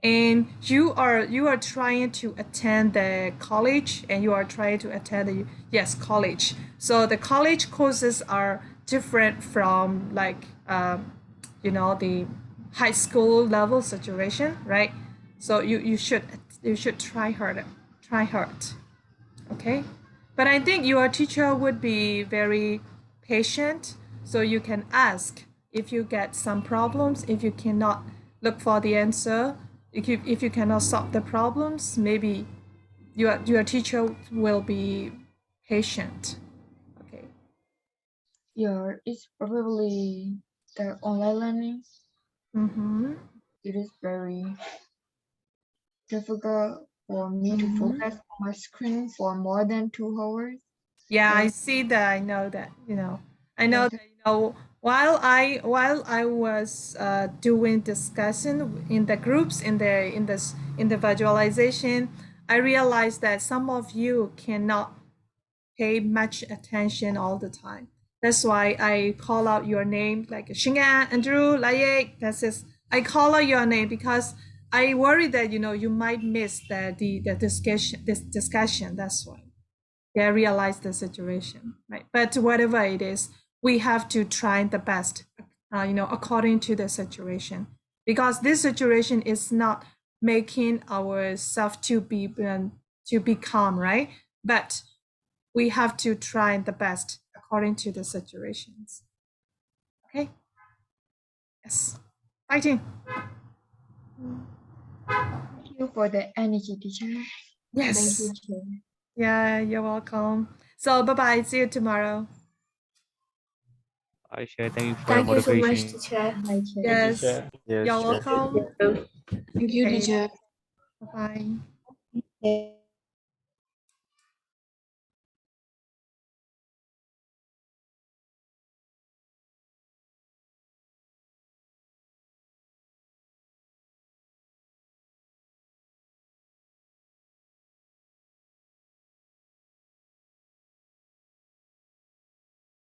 And you are trying to attend the college, and you are trying to attend the college. So the college courses are different from like the high school level situation, right? So you should try hard, okay? But I think your teacher would be very patient, so you can ask if you get some problems, if you cannot look for the answer, if you cannot solve the problems, maybe your teacher will be patient. Okay. Yeah, it's probably the online learning. Mm-hmm. It is very difficult for me to focus on my screen for more than 2 hours. Yeah, I And see that. I know that. I know yeah, that. While I was doing discussion in the groups in the visualization, I realized that some of you cannot pay much attention all the time. That's why I call out your name, like Shinga, Andrew, Layek. That's it. I call out your name because I worry that you might miss the discussion. That's why. Yeah, realize the situation, right? But whatever it is, we have to try the best, according to the situation, because this situation is not making ourselves to be calm, right? But we have to try the best according to the situations. Okay. Yes. Fighting. thank you for the energy, teacher. Yes. Thank you, Chair. Yeah, you're welcome. So bye bye. See you tomorrow. I share. Thank you for your Thank you so much, motivation. teacher. Bye, Chair. Yes. Yes, You're sure. welcome. Thank you, Okay. teacher. Bye bye. Yeah.